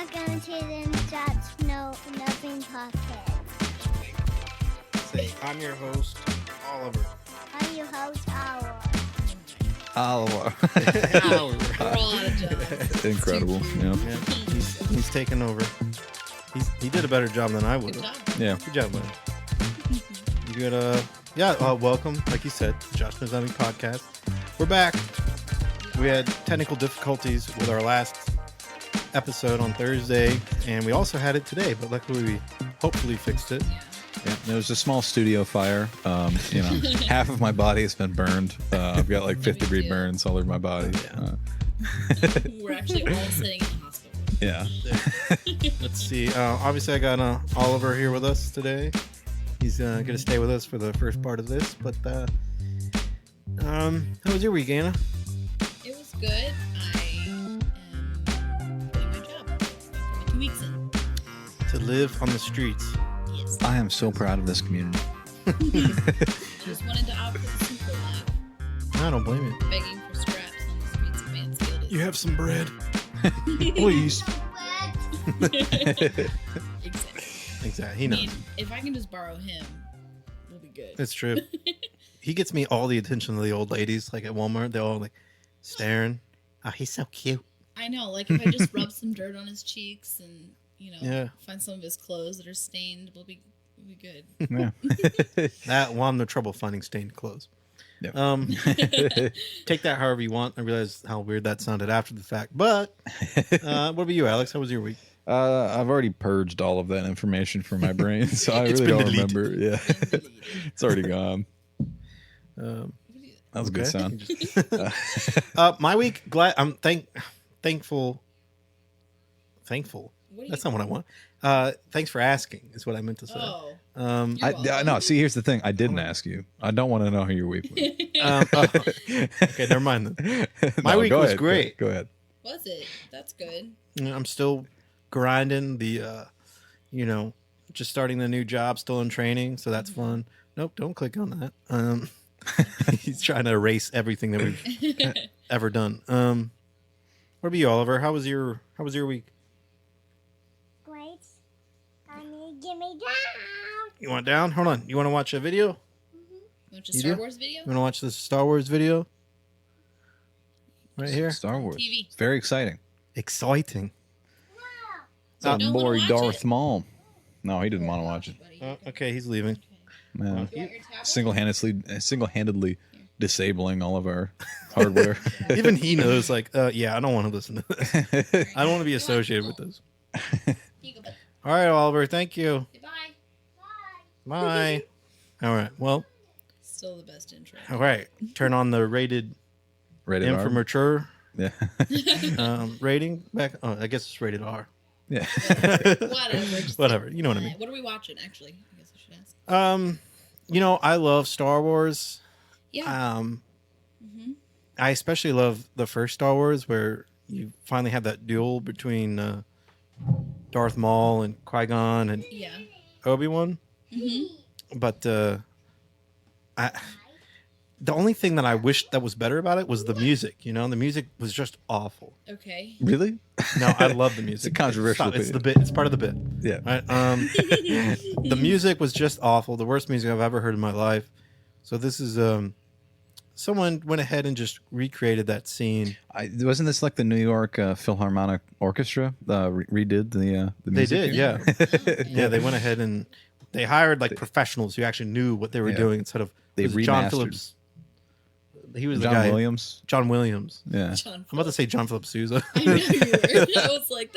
welcome to the That's Nothing podcast. Say, I'm your host, Oliver. I'm your host, Oliver. Incredible. Yeah, he's taken over. He did a better job than I would Good have. job. Yeah. Good job, man. You good? Welcome, like you said, Josh Knows Nothing podcast. We're back. We had technical difficulties with our last episode on Thursday, and we also had it today, but luckily we hopefully fixed it. Yeah, there was a small studio fire. Half of my body has been burned. I've got like 5th-degree burns all over my body. We're actually all sitting in the hospital. Yeah. Let's see. Obviously, I got Oliver here with us today. He's going to stay with us for the first part of this. But how was your week, Anna? It was good. I am doing my job. I'm 2 weeks in. To live on the streets. Yes. I am so proud of this community. Just wanted to opt for the simple life. I don't blame you. Begging for scraps on the streets of Mansfield. You have some bread. Please. Exactly. Exactly. He I knows. mean, if I can just borrow him, we'll be good. It's true. He gets me all the attention of the old ladies, like at Walmart. They're all like staring. Oh, he's so cute. I know. Like, if I just rub some dirt on his cheeks and, find some of his clothes that are stained, we'll be good. Yeah. I'm no trouble finding stained clothes. Yep. Take that however you want. I realize how weird that sounded after the fact. But what about you, Alex? How was your week? I've already purged all of that information from my brain, so I really don't remember. Yeah. It's already gone. That was a good sound. My week, I'm thankful. That's not what I want. Thanks for asking is what I meant to say. Oh. No, see, here's the thing. I didn't ask you. I don't want to know how your week was. Okay, never mind then. My No, week go was ahead, great. Go ahead. Was it? That's good. I'm still grinding the, just starting the new job, still in training, so that's fun. Nope, don't click on that. He's trying to erase everything that we've ever done. What about you, Oliver? How was your week? Great. I need to give me down. You want down? Hold on. You want to watch a video? Want a You Star do? Wars video? You want to watch this Star Wars video? Right here. Star Wars. TV. It's very exciting. Exciting. So don't wanna Boy, watch Darth it. Maul. No, he didn't want to watch it. Buddy. Okay, he's leaving. Man. You want your tablet? Single-handedly disabling all of our hardware. Even he knows, like, I don't want to listen to this. I don't want to be associated with this. Here you go, bud. All right, Oliver. Thank you. Goodbye. Bye. All right. Well, Still the best intro. all right. Turn on the rated Rated M R. for mature Yeah. rating back. Oh, I guess it's rated R. Yeah. Whatever. Just Whatever. You know what I mean. What are we watching, actually? I guess I should ask. I love Star Wars. Yeah. I especially love the first Star Wars where you finally have that duel between Darth Maul and Qui-Gon and Yeah. Obi-Wan. But the only thing that I wish that was better about it was the music. The music was just awful. Okay. Really? No, I love the music. It's a controversial Stop. It's the opinion. bit. It's part of the bit. Yeah. Right? The music was just awful. The worst music I've ever heard in my life. So this is someone went ahead and just recreated that scene. Wasn't this like the New York Philharmonic Orchestra redid the They music? did, yeah. Yeah, they went ahead and they hired like professionals who actually knew what they were doing instead of They was it John remastered. Phillips. He was John the guy. Williams. John Williams. Yeah. John I'm about to say John Philip Sousa. I knew you were. I was like,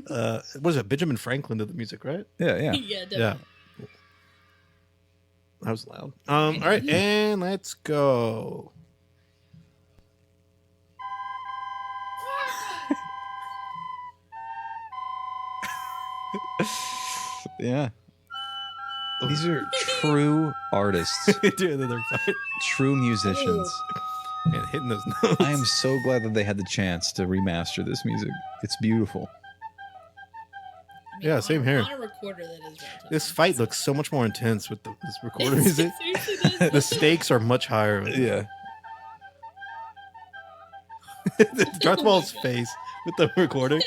that's... Was it Benjamin Franklin did the music, right? Yeah. Yeah. yeah, definitely. Yeah. That was loud. All right, and let's go. Yeah. These are true artists, Dude, they're fine. true musicians. Man, hitting those notes. I am so glad that they had the chance to remaster this music. It's beautiful. I mean, Yeah, same on, here. On a recorder that is relatively This fight looks so much more intense with this recorder music. Seriously does. The stakes are much higher. Yeah. Darth Maul's face with the recording.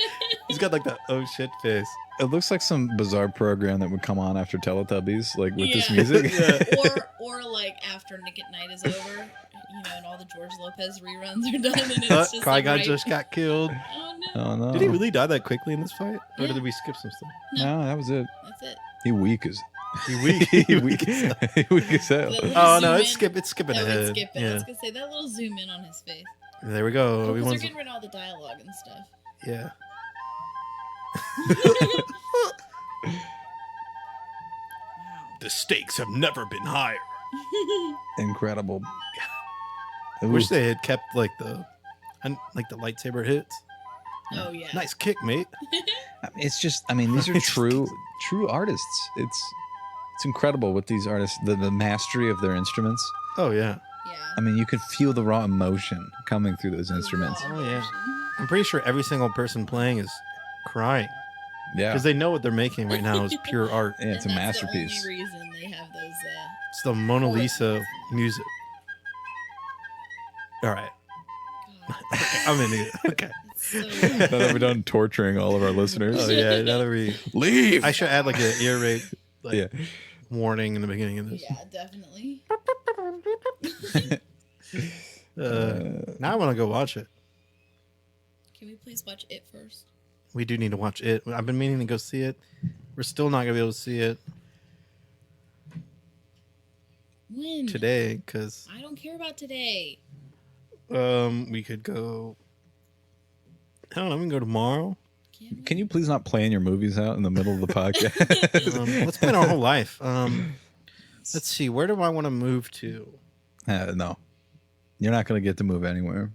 He's got like the oh shit face. It looks like some bizarre program that would come on after Teletubbies, like with this music. or like after Nick at Night is over, and all the George Lopez reruns are done, and it's just Qui-Gon just got killed. Oh no. Oh no! Did he really die that quickly in this fight, or did we skip some stuff? No, that was it. That's it. He weak as He weak. he weak as hell. Oh no, it's skipping No, ahead. it's skipping. Yeah. I was gonna say that little zoom in on his face. There we go. Because Everyone's they're getting rid of all the dialogue and stuff. yeah. Wow. The stakes have never been higher. Incredible. I wish they had kept like the lightsaber hits. Oh yeah. Nice kick, mate. It's just, I mean, these are true artists. It's incredible what these artists, the mastery of their instruments. Oh yeah. Yeah. I mean, you could feel the raw emotion coming through those instruments. Oh yeah. I'm pretty sure every single person playing is crying Yeah. because they know what they're making right now is pure art. Yeah, it's a And masterpiece. That's the only reason they have those. It's the Mona Lisa music. All right. God, I'm in it. Okay. it's so Now that we're done torturing all of our listeners. Oh yeah. Now that we Leave. I should add like an ear rape Yeah. warning in the beginning of this. Yeah, definitely. Now I want to go watch it. Can we please watch it first? We do need to watch it. I've been meaning to go see it. We're still not gonna be able to see it When? today because I don't care about today. we could go. I don't know. We can go tomorrow. Can you please not plan your movies out in the middle of the podcast? Let's plan our whole life. Let's see. Where do I want to move to? No. You're not going to get to move anywhere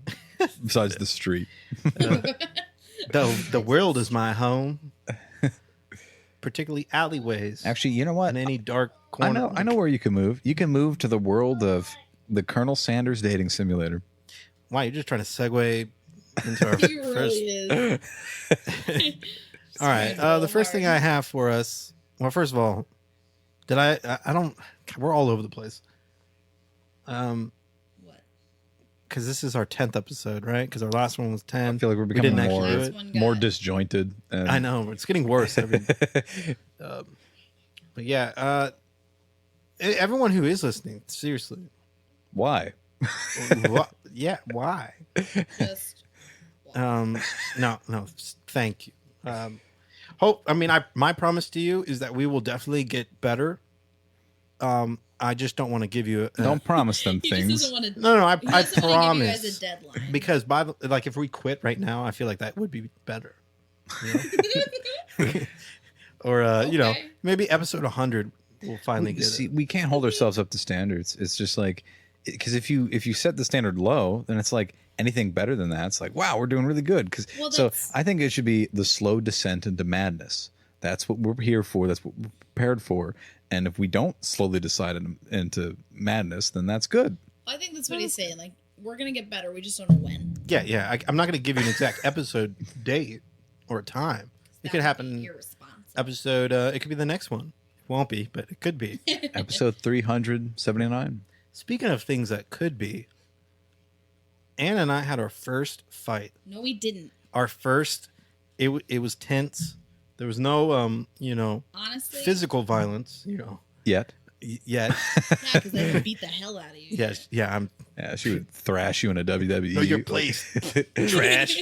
besides the street. The world is my home, particularly alleyways. Actually, you know what? and any dark corner. I know where you can move. You can move to the world of the Colonel Sanders dating simulator. Wow, you're just trying to segue into our He first. really is. All right. The first thing I have for us. Well, first of all, did I don't. We're all over the place. What? Because this is our 10th episode, right? Because our last one was 10. I feel like we're didn't becoming actually do more, it. One more guy. disjointed. And I know it's getting worse. But yeah, everyone who is listening, seriously, Why? yeah, why? Just No, thank you. My promise to you is that we will definitely get better. I just don't want to give you Don't promise them he just things. doesn't want to. No, I He doesn't want to give you promise. guys a deadline. Because if we quit right now, I feel like that would be better. You know? Or Okay. maybe episode 100 we'll finally get See, it. we can't hold ourselves up to standards. It's just like, because if you set the standard low, then it's like anything better than that, it's like, wow, we're doing really good. Well, So that's- I think it should be the slow descent into madness. That's what we're here for. That's what we're prepared for. And if we don't slowly decide into madness, then that's good. I think that's what he's saying. Like, we're gonna get better. We just don't know when. Yeah. I'm not going to give you an exact episode date or time. It could happen. Irresponsible. Episode. It could be the next one. It won't be, but it could be. Episode 379. Speaking of things that could be, Anna and I had our first fight. No, we didn't. Our first. It was tense. There was no Honestly. physical violence. Yet. Yet. Yeah, because they would beat the hell out of you. Yes. Yeah. I'm. Yeah, she would thrash you in a WWE. Know your place. Trash.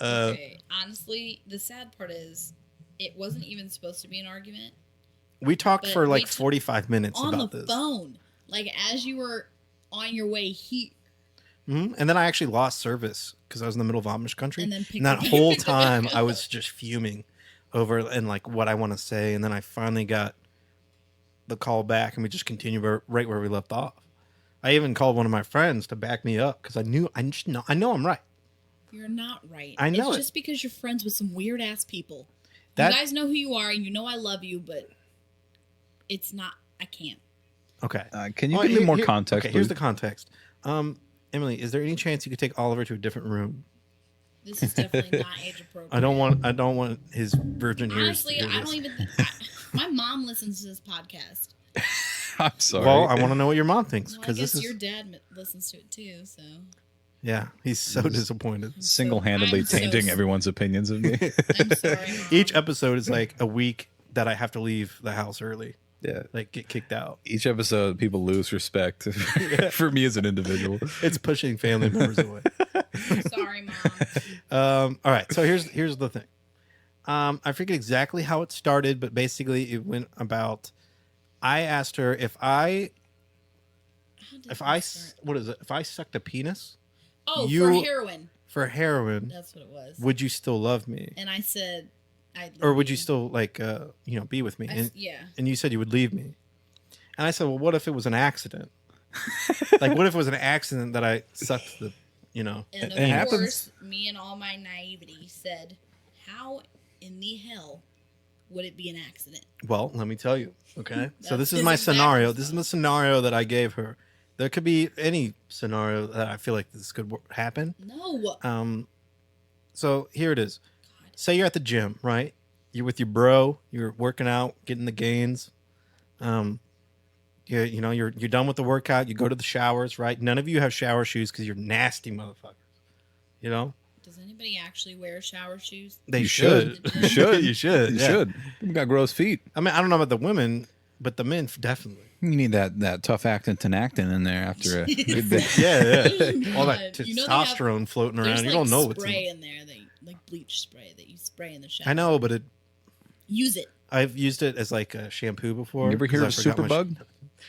Okay. Honestly, the sad part is, it wasn't even supposed to be an argument. We talked But for like we took- 45 minutes On about the this. phone, like as you were on your way here. And then I actually lost service because I was in the middle of Amish country. And then picked that up- whole picked it back time, up. I was just fuming over and like what I want to say. And then I finally got the call back, and we just continued right where we left off. I even called one of my friends to back me up because I know I'm right. You're not right. I know it's it. just because you're friends with some weird ass people. That- You guys know who you are, and you know I love you, but it's not. I can't. Okay. Can you Oh, give me here- more here- context, Okay, here's please? the context. Emily, is there any chance you could take Oliver to a different room? This is definitely not age appropriate. I don't want his virgin ears. Honestly, to hear I don't this. even. My mom listens to this podcast. I'm sorry. Well, I want to know what your mom thinks Well, I because guess this is. your dad listens to it too. So Yeah, he's so disappointed. Single-handedly tainting everyone's opinions of me. I'm sorry, Mom. Each episode is like a week that I have to leave the house early. Yeah. Like get kicked out. Each episode, people lose respect for me as an individual. It's pushing family members away. I'm sorry, Mom. All right, so here's the thing. I forget exactly how it started, but basically it went about. I asked her if I sucked a penis. Oh, for heroin. For heroin. That's what it was. Would you still love me? And I said, or would you still be with me? And you said you would leave me. And I said, well, what if it was an accident? Like, what if it was an accident that I sucked the, And of course, me and all my naivety said, how in the hell would it be an accident? Well, let me tell you. Okay. So this is my scenario. This is the scenario that I gave her. There could be any scenario that I feel like this could happen. No. So here it is. God. Say you're at the gym, right? You're with your bro. You're working out, getting the gains. You're done with the workout. You go to the showers, right? None of you have shower shoes because you're nasty motherfuckers. Does anybody actually wear shower shoes? They should. You should. You should. You should. You've got gross feet. I mean, I don't know about the women, but the men definitely. You need that tough actin tenactin in there after a good day. Yeah. All that testosterone floating around. You don't know what's spray in there, like bleach spray that you spray in the shower. I know, but use it. I've used it as like a shampoo before. You ever hear of a superbug?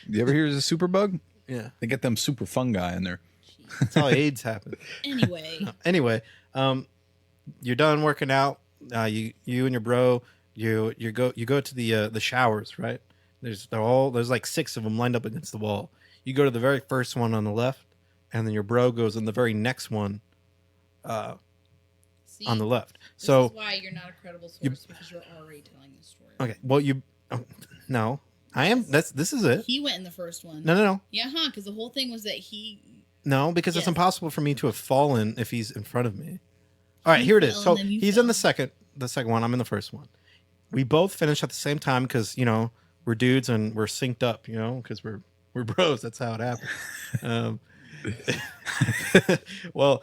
You ever hear of a superbug? Yeah. They get them super fungi in there. That's how AIDS happens. Anyway, you're done working out. You and your bro, you go to the showers, right? There's like 6 of them lined up against the wall. You go to the very first one on the left, and then your bro goes in the very next one on the left. This So is why you're not a credible source, because you're already telling the story. Okay. Well, no, I am. This is it. He went in the first one. No. Yeah, because the whole thing was that he. No, because it's impossible for me to have fallen if he's in front of me. All right, here it is. So he's in the second one. I'm in the first one. We both finished at the same time because we're dudes and we're synced up. Because we're bros. That's how it happens. Well,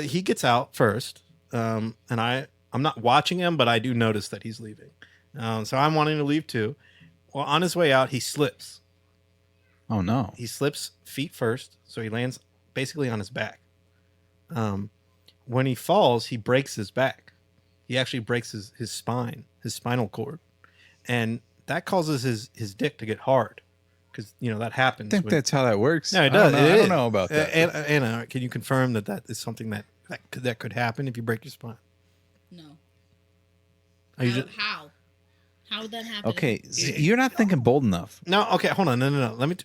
he gets out first, and I'm not watching him, but I do notice that he's leaving. So I'm wanting to leave too. Well, on his way out, he slips. Oh no! He slips feet first, so he lands basically on his back. When he falls, he breaks his back. He actually breaks his spine, his spinal cord, and that causes his dick to get hard because that happens. I think that's how that works. No, it does. I don't know about that. Anna, can you confirm that is something that could happen if you break your spine? No. How? How would that happen? Okay, you're not thinking bold enough. No. Okay, hold on. No. Let me.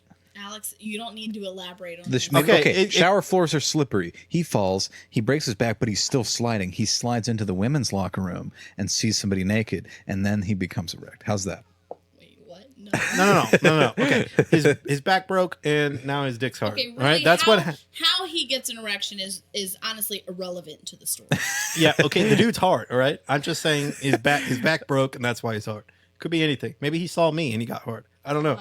Alex, you don't need to elaborate on this. Okay, shower floors are slippery. He falls. He breaks his back, but he's still sliding. He slides into the women's locker room and sees somebody naked, and then he becomes erect. How's that? Wait, what? No. Okay, his back broke, and now his dick's hard. Okay, really, right? That's how he gets an erection is honestly irrelevant to the story. Yeah. Okay, the dude's hard. All right. I'm just saying his back broke, and that's why he's hard. Could be anything. Maybe he saw me and he got hard. I don't know.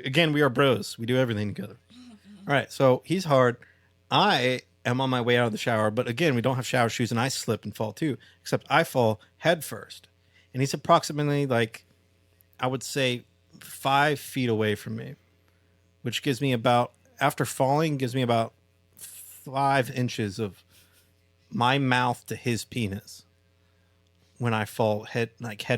Again, we are bros. We do everything together. All right, so he's hard. I am on my way out of the shower, but again, we don't have shower shoes, and I slip and fall too, except I fall head first. And he's approximately, I would say, 5 feet away from me, which gives me after falling, gives me about 5 inches of my mouth to his penis when I fall head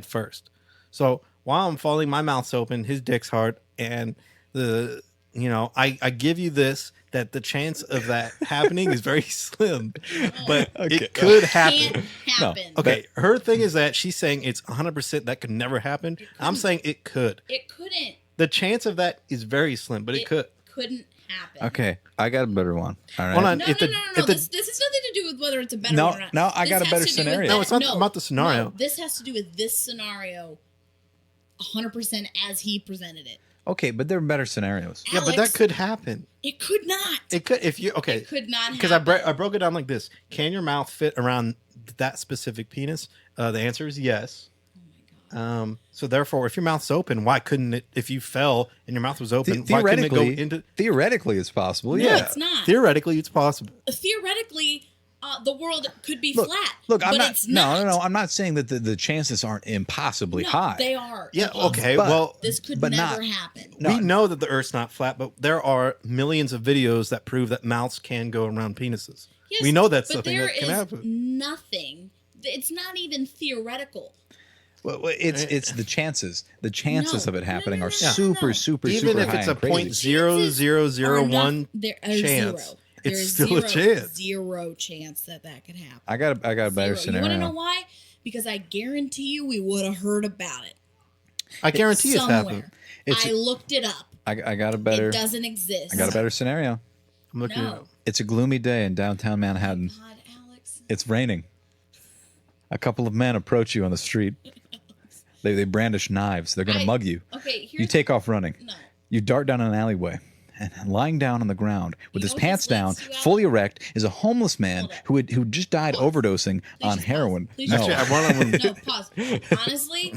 first. So while I'm falling, my mouth's open, his dick's hard, and I give you this, that the chance of that happening is very slim, but it could happen. Can't happen. No. Okay, her thing is that she's saying it's 100% that could never happen. I'm saying it could. It couldn't. The chance of that is very slim, but it could. Couldn't happen. Okay, I got a better one. All right. Hold on. No. This has nothing to do with whether it's a better one or not. No, I got a better scenario. No, it's not about the scenario. No, this has to do with this scenario 100% as he presented it. Okay, but there are better scenarios. Yeah, but that could happen. It could not. It could if you It could not because I broke it down like this. Can your mouth fit around that specific penis? The answer is yes. Oh my So therefore, if your mouth's open, why couldn't it? If you fell and your mouth was open, why couldn't it go into? Theoretically, it's possible. No, Yeah, it's not. Theoretically, it's possible. Theoretically, the world could be flat. Look, I'm but not. It's not. No. I'm not saying that the chances aren't impossibly high. They are. Yeah. impossible. Okay. But- Well, This could but never not- happen. No. we know that the Earth's not flat, but there are millions of videos that prove that mouths can go around penises. Yes, we know that's but something there that can is happen. nothing. It's not even theoretical. Well, it's the chances. The chances No. of it happening No, are no, no, super, no. super, Even super if high it's a and crazy. point zero zero zero one There chance, zero. it's There is still a chance. Zero chance that could happen. I got a better Zero. scenario. You want to know why? Because I guarantee you we would have heard about it I guarantee it's happening. somewhere. It's- I looked it up. I got a better. It doesn't exist. I got a better scenario. I'm looking No. at it. It's a gloomy day in downtown Manhattan. God, Alex. It's raining. A couple of men approach you on the street. They brandish knives. They're going to mug you. Okay, here's You take off running. No. You dart down an alleyway. And lying down on the ground with You his know what pants this down, leads to, Alex? fully erect, is a homeless man Hold up. who just died Pause. overdosing Please on just heroin. pause. Please No, Actually, I want to. No, pause. Honestly,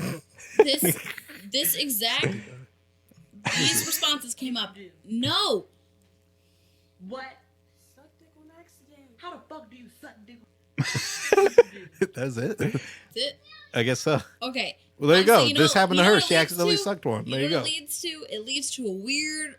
this exact these responses came up. No. What? Suck dick on accident. How the fuck do you suck dick? That's it. That's it. I guess so. Okay. Well, there you go. Honestly, This happened to you know her. what it She leads accidentally to? sucked one. There You you know go. what it leads to? It leads to a weird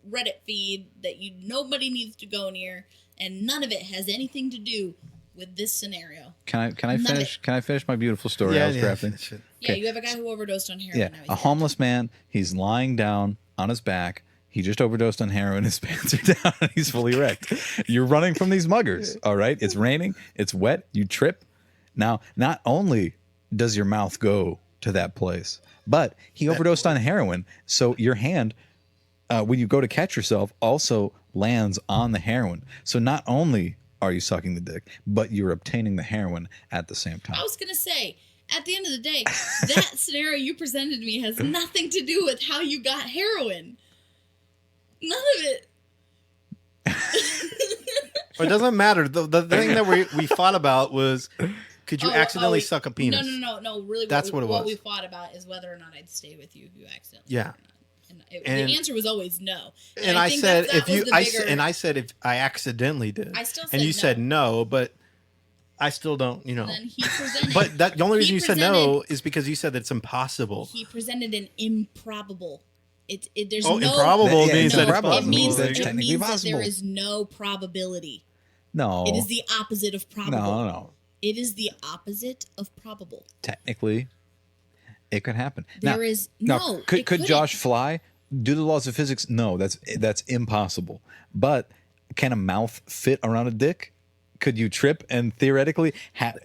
Reddit feed that nobody needs to go near, and none of it has anything to do with this scenario. Can I None of finish? it. Can I finish my beautiful story I was crafting? shit. Yeah, Okay. you have a guy who overdosed on heroin. Yeah, Now he's a dead. homeless man. He's lying down on his back. He just overdosed on heroin. His pants are down. And he's fully erect. You're running from these muggers. All right. It's raining. It's wet. You trip. Now, not only does your mouth go to that place, but he overdosed on heroin. So your hand, when you go to catch yourself, also lands on the heroin. So not only are you sucking the dick, but you're obtaining the heroin at the same time. I was gonna say, at the end of the day, that scenario you presented to me has nothing to do with how you got heroin. None of it. Or it doesn't matter. The thing that we fought about was, could you accidentally suck a penis? No. Really, That's what it What was. we fought about is whether or not I'd stay with you if you accidentally. Yeah. And the answer was always no. And I think said that if was you, the I bigger- and I said if I accidentally did, I still and said you no. said no, but I still don't. You know. Then he presented. But the only reason he you said presented- no is because you said that it's impossible. He presented an improbable. There's Oh, no improbable Yeah, means that it's improbable. It possible. means, That it it's technically means that possible. there is no probability. No. It is the opposite of probable. No. It is the opposite of probable. Technically, it could happen. There is no. Could it couldn't. Josh fly? Do the laws of physics? No, that's impossible. But can a mouth fit around a dick? Could you trip and theoretically,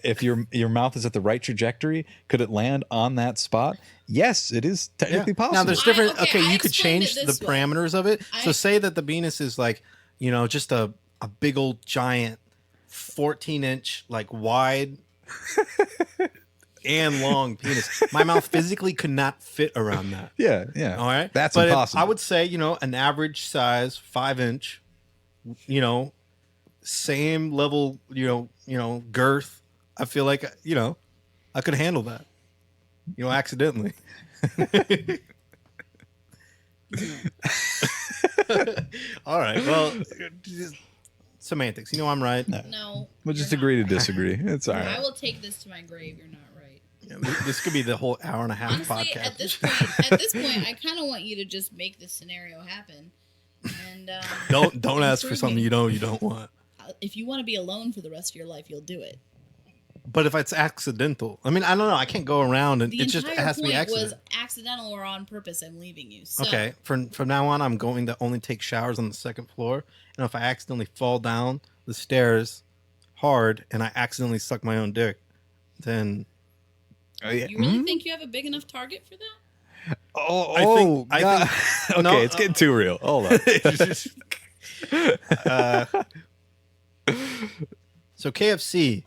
if your mouth is at the right trajectory, could it land on that spot? Yes, it is technically possible. Now there's different. I Okay, you could explained change it the this way. parameters of it. So I- say that the penis is like, just a big old giant, 14-inch like wide and long penis. My mouth physically could not fit around that. yeah. All right, That's but impossible. I would say an average size 5-inch, same level, girth. I feel like I could handle that. Accidentally. All right. Well, semantics. I'm right. No. We'll just you're agree to not. disagree. It's all I right. will take this to my grave. You're not right. Yeah, this could be the whole hour and a half Honestly, podcast. at this point, I kind of want you to just make this scenario happen. And Don't ask for prove something me. you don't want. If you want to be alone for the rest of your life, you'll do it. But if it's accidental, I don't know. I can't go around and The it just entire has to be point accident. was accidental or on purpose. I'm leaving you. So, Okay, from now on, I'm going to only take showers on the second floor, and if I accidentally fall down the stairs hard and I accidentally suck my own dick, then You really think you have a big enough target for that? I God. think- Okay, no, it's getting too real. Hold on. So KFC,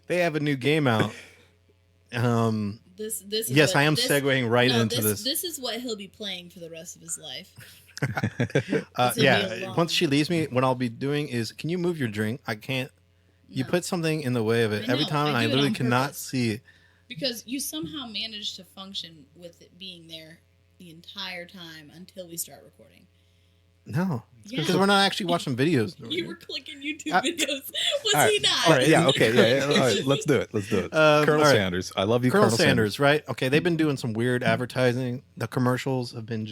they have a new game out. This is Yes, what- I am this- segueing right no, into this. This is what he'll be playing for the rest of his life. Yeah, alone. once she leaves me, what I'll be doing is, can you move your drink? I can't. You No. put something in the way of it I every know, time, and I I do it literally on cannot purpose. see it. Because you somehow managed to function with it being there the entire time until we start recording. No, Yeah. because we're not actually watching videos. You were clicking YouTube videos. Was he not? All right, yeah, okay, yeah. All right, let's do it. Colonel all right. Sanders. I love you, Colonel Sanders, right? Okay, they've been doing some weird advertising. The commercials have been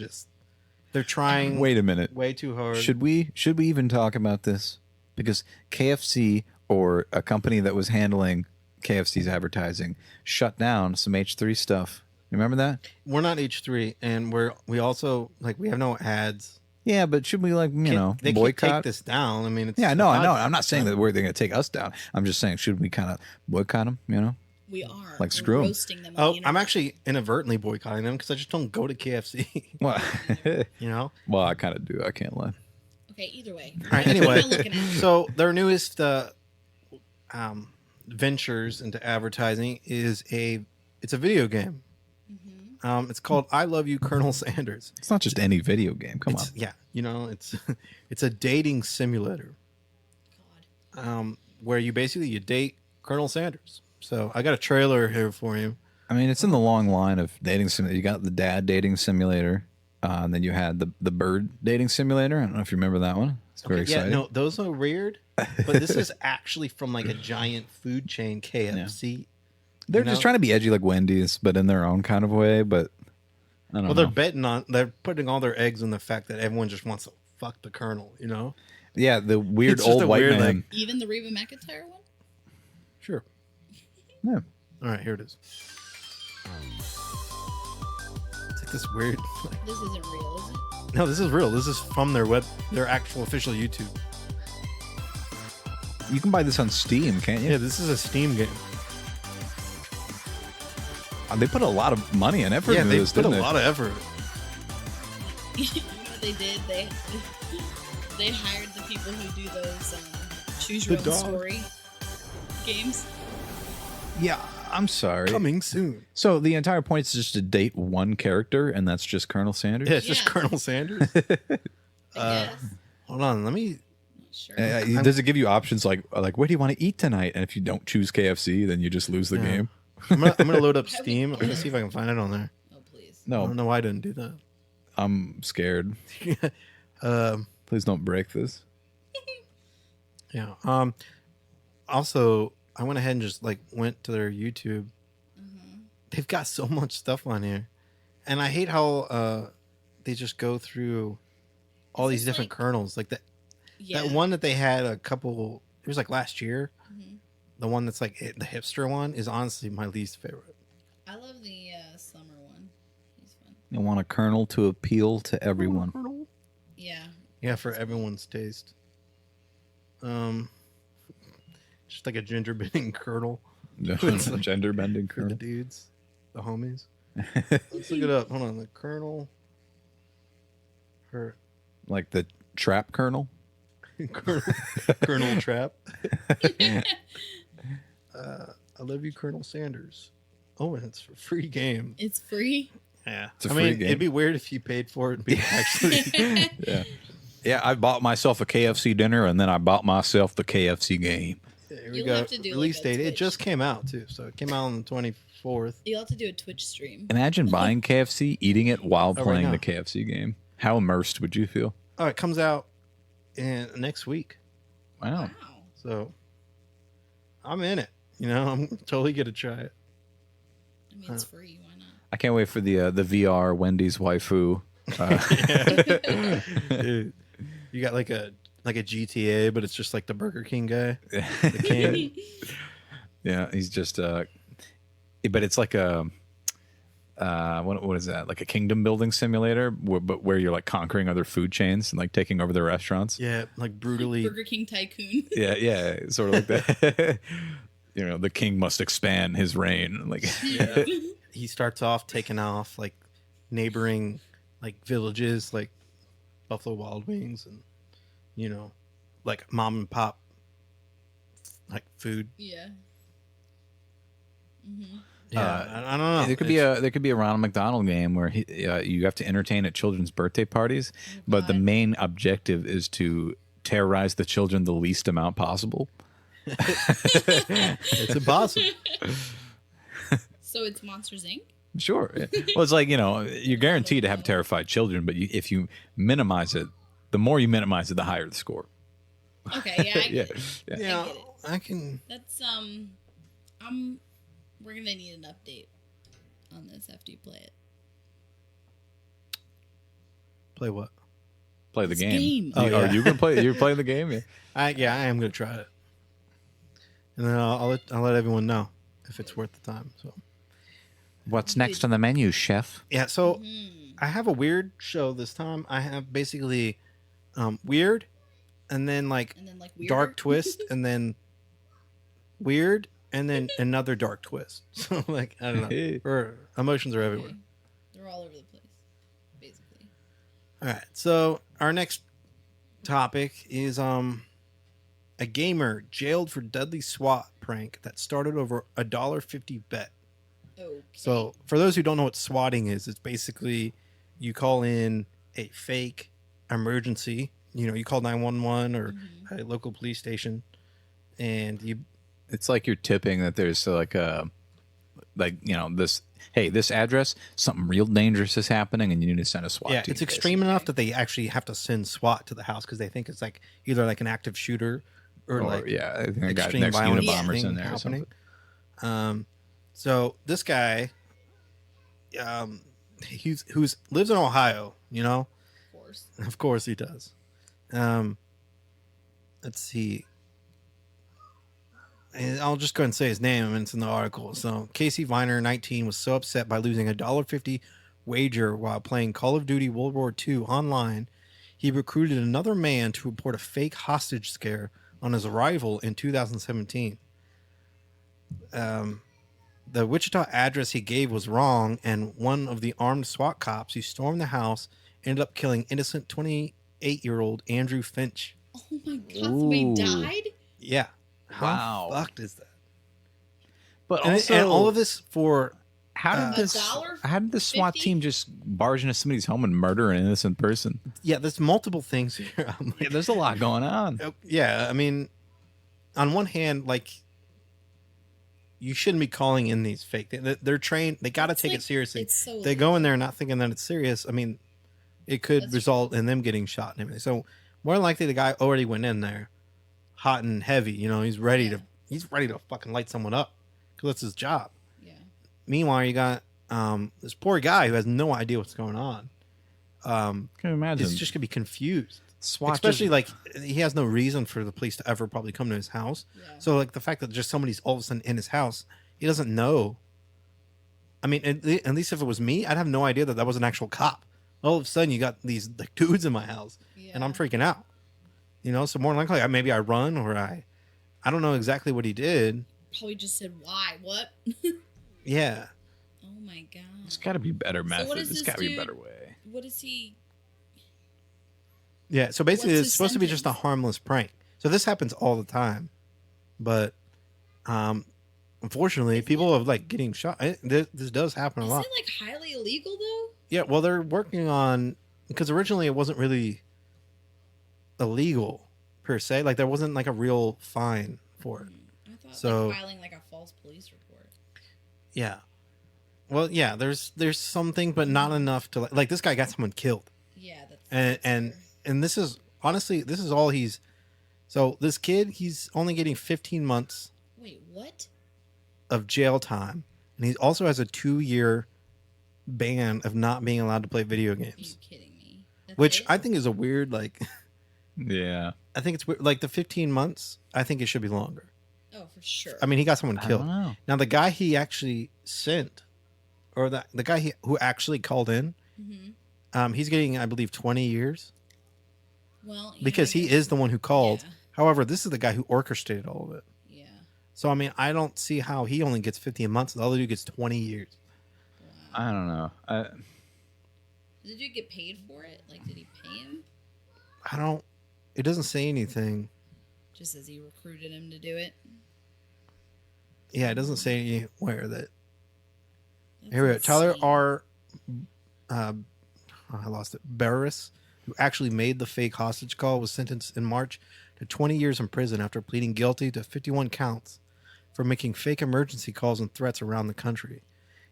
they're trying Wait a minute. way too hard. Should we even talk about this? Because KFC, or a company that was handling KFC's advertising, shut down some H3 stuff. Remember that? We're not H3, and we also we have no ads. Yeah, but should we They boycott? can't take this down. I mean, it's Yeah, no, I know. I'm not saying that they're going to take us down. I'm just saying, should we kind of boycott them? We are. Like, screw 'em. Roasting them on Oh, the I'm internet. actually inadvertently boycotting them because I just don't go to KFC. Well, well, I kind of do. I can't lie. Okay, either way. All right. Anyway, We're looking at it. so their newest ventures into advertising is it's a video game. It's called I Love You, Colonel Sanders. It's not just any video game. Come on. Yeah, it's a dating simulator. God. Where you date Colonel Sanders. So I got a trailer here for you. I mean, it's in the long line of dating simulator. You got the dad dating simulator, and then you had the bird dating simulator. I don't know if you remember that one. It's very exciting. Yeah, no, those are weird. But this is actually from a giant food chain, KFC. They're just trying to be edgy like Wendy's, but in their own kind of way. But I don't know. They're putting all their eggs on the fact that everyone just wants to fuck the Colonel, Yeah, the weird It's just old a white weird, man. Even the Reba McEntire one? Sure. Yeah. All right, here it is. It's this weird. This isn't real, is it? No, this is real. This is from their actual official YouTube. You can buy this on Steam, can't you? Yeah, this is a Steam game. They put a lot of money and effort Yeah, into they this, put a didn't they? lot of effort. You know what they did? They hired the people who do those choose your The own dog. story games. Yeah, I'm sorry. Coming soon. So the entire point is just to date one character, and that's just Colonel Sanders? Yeah, it's just Yeah. Colonel Sanders. I guess. Hold on, let me. Sure. Does it give you options like what do you want to eat tonight? And if you don't choose KFC, then you just lose the Yeah. game. I'm gonna load up Steam. I'm gonna see if I can find it on there. Oh, please. I No, don't know why I didn't do that. I'm scared. Um, Please don't break this. yeah. Also, I went ahead and just went to their YouTube. They've got so much stuff on here, and I hate how they just go through all these different kernels. Like that one that they had a couple. It was last year. The one that's the hipster one is honestly my least favorite. I love the summer one. He's fun. I want a Colonel to appeal to everyone. Yeah. Yeah, for everyone's taste. Just like a ginger bending kernel Gender bending for the Colonel. dudes, the homies. Let's look it up. Hold on, the kernel. Her Like the trap Colonel. Colonel Trap. I love you, Colonel Sanders. Oh, and it's a free game. It's free. Yeah, It's a I free mean, game. it'd be weird if you paid for it and be actually. Yeah. Yeah, I bought myself a KFC dinner and then I bought myself the KFC game. Here we You'll go. have to do, Release a date. It Twitch. just came out too, so it came out on the 24th. You'll have to do a Twitch stream. Imagine buying KFC, eating it while right playing now. the KFC game. How immersed would you feel? Oh, it comes out next week, Wow. Wow. so I'm in it. I'm totally gonna try it. I mean, it's free. Why not? I can't wait for the VR Wendy's waifu. Dude, you got like a GTA, but it's just like the Burger King guy. The king. Yeah, he's just but it's like a what is that? Like a kingdom building simulator, but where you're conquering other food chains and taking over their restaurants. Yeah, like brutally. Burger King tycoon. Yeah, sort of like that. The king must expand his reign. Yeah. He starts off taking off neighboring villages like Buffalo Wild Wings and mom and pop food. Yeah. Yeah, I don't know. There could be a Ronald McDonald game where you have to entertain at children's birthday parties, but the God. main objective is to terrorize the children the least amount possible. It's impossible. So it's Monsters Inc. Sure. Well, it's like, you're guaranteed to have terrified children, but if you minimize it, the more you minimize it, the higher the score. Okay, yeah, I Yeah. get it. Yeah. Yeah, get it. I can. That's we're gonna need an update on this after you play it. Play what? Play the This game. game. Oh, Are yeah. you going to play? You're playing the game? Yeah. I am gonna try it, and then I'll let everyone know if it's worth the time. So What's next on the menu, chef? yeah, so I have a weird show this time. I have basically weird, and then like And then like weirder. dark twist, and then weird, and then another dark twist. So like I don't know, or emotions are everywhere. Okay. They're all over the place, basically. All right, so our next topic is a gamer jailed for deadly SWAT prank that started over $1.50 bet. Okay. So for those who don't know what swatting is, it's basically you call in a fake emergency. You call 911 or a local police station, and It's like you're tipping that there's this address, something real dangerous is happening, and you need to send a SWAT team. it's extreme enough that they actually have to send SWAT to the house because they think it's like either like an active shooter or like I think I got extreme next violence Unabomber's thing in there or happening. something. So this guy, who's lives in Ohio, Of course. Of course he does. Let's see. And I'll just go ahead and say his name. I mean, it's in the article. So Casey Viner, 19, was so upset by losing a $1.50 wager while playing Call of Duty World War II online, he recruited another man to report a fake hostage scare on his arrival in 2017. The Wichita address he gave was wrong, and one of the armed SWAT cops who stormed the house ended up killing innocent 28-year-old Andrew Finch. Oh my god, somebody Ooh. died? Yeah. How Wow. fucked is that? But And, also, and all of this for how did the SWAT $1.50? team just barge into somebody's home and murder an innocent person? there's multiple things here. I'm like, Yeah, there's a lot going on. yeah, I mean, on one hand, like, you shouldn't be calling in these fake. They're trained. They got to It's take like- it seriously. it's so They go in there not thinking that it's serious. I mean, it could That's result in them getting shot and everything. So more than likely, the guy already went in there, hot and heavy. He's ready to fucking light someone up because that's his job. Yeah. Meanwhile, you got this poor guy who has no idea what's going on. Can you imagine? He's just gonna be confused. SWAT Especially just- like he has no reason for the police to ever probably come to his house. Yeah. So like the fact that just somebody's all of a sudden in his house, he doesn't know. I mean, at least if it was me, I'd have no idea that was an actual cop. All of a sudden, you got these like dudes in my house, and I'm Yeah. freaking out. So more than likely, maybe I run or I don't know exactly what he did. Probably just said, why? What? Yeah, Oh my god. There's got to be better what methods. is There's this got to be a dude- better way. What is he? yeah. So basically, What's it's his supposed to be just a sentence? harmless prank. So this happens all the time, but unfortunately, people are like getting shot. This does happen a Is lot. it like highly illegal though? Yeah, well, they're working on because originally it wasn't really illegal per se. Like there wasn't like a real fine for it. I thought So- like filing like a false police report. Yeah. Well, yeah. There's something, but not enough to like this guy got someone killed, Yeah, that's and this is honestly this is all he's. So this kid, he's only getting 15 months wait, what? of jail time, and he also has a 2-year ban of not being allowed to play video Are you games, kidding me? That's which it? I think is a weird like. Yeah. I think it's weird. Like the 15 months. I think it should be longer. Oh, for sure. I mean, he got someone I killed. don't know. Now the guy he actually sent, or the guy who actually called in, Mm-hmm. he's getting, I believe, 20 years Well, because he is the one who called. Yeah. However, this is the guy who orchestrated all of it. Yeah. So I mean, I don't see how he only gets 15 months. The other dude gets 20 years. Wow. I don't know. Did you get paid for it? Like, did he pay him? I don't. It doesn't say anything. Just as he recruited him to do it? Yeah, it doesn't say anywhere that. That's Here we go. Tyler insane. R. I lost it. Barris, who actually made the fake hostage call, was sentenced in March to 20 years in prison after pleading guilty to 51 counts for making fake emergency calls and threats around the country.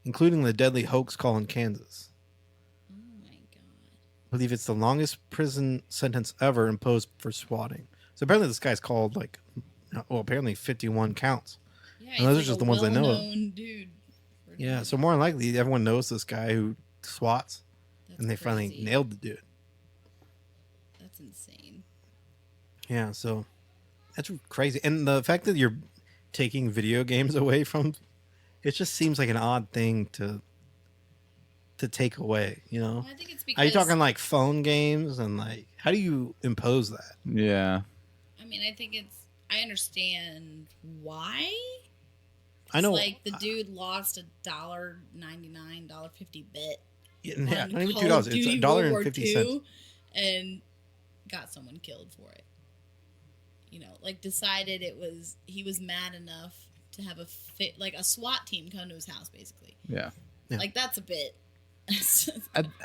including the deadly hoax call in Kansas. Oh my god. I believe it's the longest prison sentence ever imposed for swatting. So apparently this guy's called apparently 51 counts. Yeah, And those he's are just like the a ones I know of. well-known dude. for Yeah, doing so it. more than likely everyone knows this guy who swats, That's and they finally crazy. nailed the dude. That's insane. Yeah, so that's crazy. And the fact that you're taking video games away from, it just seems like an odd thing to take away, you know? I think it's because Are you talking like phone games and like how do you impose that? Yeah. I mean, I think it's. I understand why. I know. Like the dude lost $1.99, $1.50 bet. Yeah, on not even Call $2. of It's Duty $1.50. World War II, and got someone killed for it. You know, like decided he was mad enough to have a SWAT team come to his house, basically. Yeah. Yeah. Like that's a bit.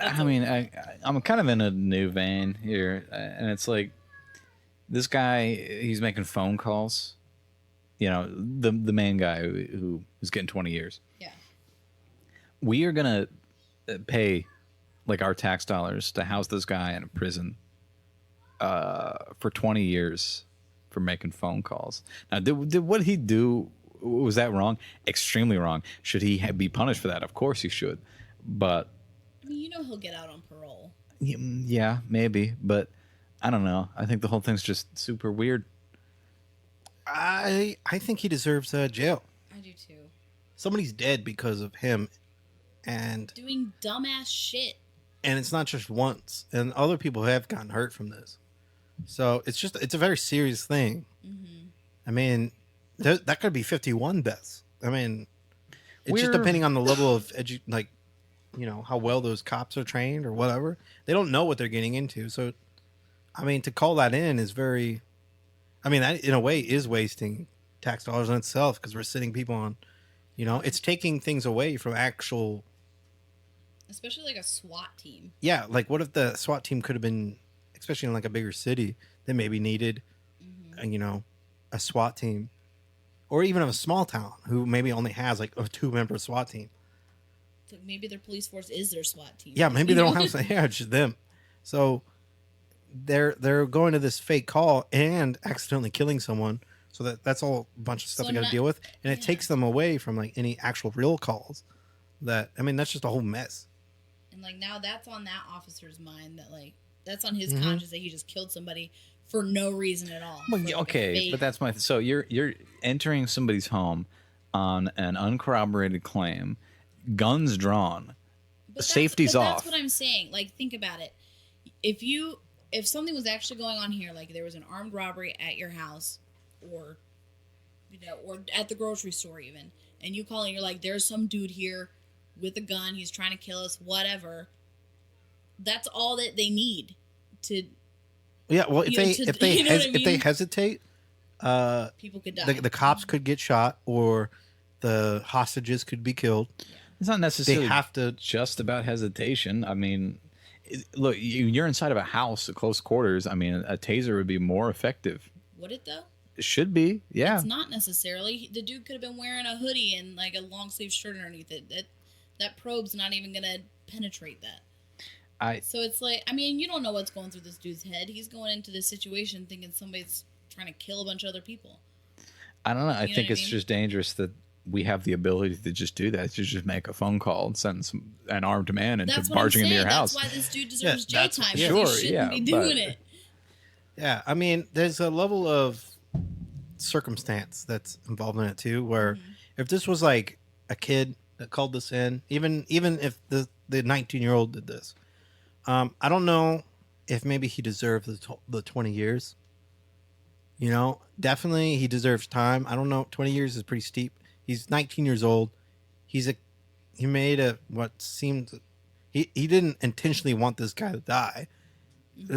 I mean, I'm kind of in a new vein here, and it's like this guy. He's making phone calls. You know, the main guy who is getting 20 years. Yeah. We are gonna pay like our tax dollars to house this guy in a prison for 20 years for making phone calls. Now, did what he do? Was that wrong? Extremely wrong. Should he be punished for that? Of course he should. But I mean, he'll get out on parole. yeah, maybe. But I don't know. I think the whole thing's just super weird. I think he deserves jail. I do too. Somebody's dead because of him, and Doing dumbass shit. it's not just once, and other people have gotten hurt from this. So it's a very serious thing. Mm-hmm. I mean, that could be 51 deaths. I mean, it's just We're- depending on the level of how well those cops are trained or whatever. They don't know what they're getting into. So, I mean, to call that in is very, I mean, that in a way is wasting tax dollars on itself because we're sitting people on, it's taking things away from actual. Especially like a SWAT team. Yeah, like what if the SWAT team could have been, especially in like a bigger city, that maybe needed, a SWAT team, or even of a small town who maybe only has like a 2-member SWAT team. So maybe their police force is their SWAT team. Yeah, maybe they don't have it's just them. So they're going to this fake call and accidentally killing someone. So that's all a bunch of stuff So they got to not- deal with, and it yeah. takes them away from like any actual real calls. That's just a whole mess. And like now that's on that officer's mind that like that's on his Mhm. conscience that he just killed somebody for no reason at all. Well, For, like, a okay, fake- but that's so you're entering somebody's home on an uncorroborated claim, guns drawn. But safety's but off. That's what I'm saying. Like think about it. If something was actually going on here, like there was an armed robbery at your house, or or at the grocery store even, and you call and you're like, there's some dude here with a gun, he's trying to kill us, whatever. That's all that they need to Yeah, well, if You know, they to- if they you know what I if they mean? hesitate, people could die. the cops could get shot or the hostages could be killed. It's not They necessarily have to. just about hesitation. I mean, look, you're inside of a house at close quarters. I mean, a taser would be more effective. Would it though? It should be, yeah. It's not necessarily. The dude could have been wearing a hoodie and like a long sleeve shirt underneath it. That probe's not even gonna penetrate that. So it's like, I mean, you don't know what's going through this dude's head. He's going into this situation thinking somebody's trying to kill a bunch of other people. I don't know. I You know think what I it's mean? just dangerous that we have the ability to just do that. To just make a phone call and send an armed man into That's what I'm barging saying. into your house. That's why this dude deserves Yeah, jail that's- time. yeah. because Sure, he shouldn't yeah, be but- doing it. Yeah, I mean, there's a level of circumstance that's involved in it too. Where if this was like a kid that called this in, even if the 19-year-old did this, I don't know if maybe he deserved the 20 years. Definitely he deserves time. I don't know. 20 years is pretty steep. He's 19 years old. He made what seemed he didn't intentionally want this guy to die.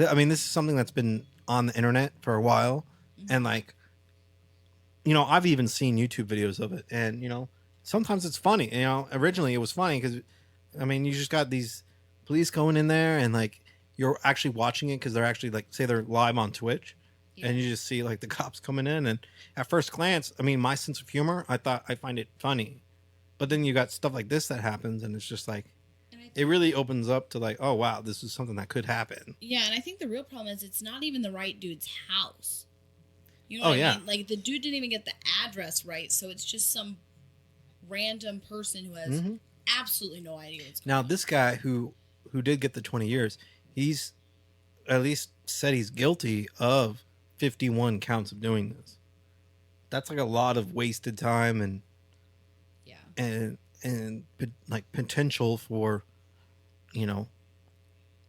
I mean, this is something that's been on the internet for a while, and like, I've even seen YouTube videos of it, and sometimes it's funny. Originally it was funny because, I mean, you just got these police going in there, and like you're actually watching it because they're actually like, say they're live on Twitch, and you just see like the cops coming in, and at first glance, I mean, my sense of humor, I find it funny, But then you got stuff like this that happens, and it's just like And I it think, really opens up to like, oh wow, this is something that could happen. yeah, and I think the real problem is it's not even the right dude's house. You know Oh, what I yeah. mean? Like the dude didn't even get the address right, so it's just some random person who has Mhm. absolutely no idea what's going Now on. this guy who did get the 20 years, he's at least said he's guilty of 51 counts of doing this. That's like a lot of wasted time and Yeah. like potential for,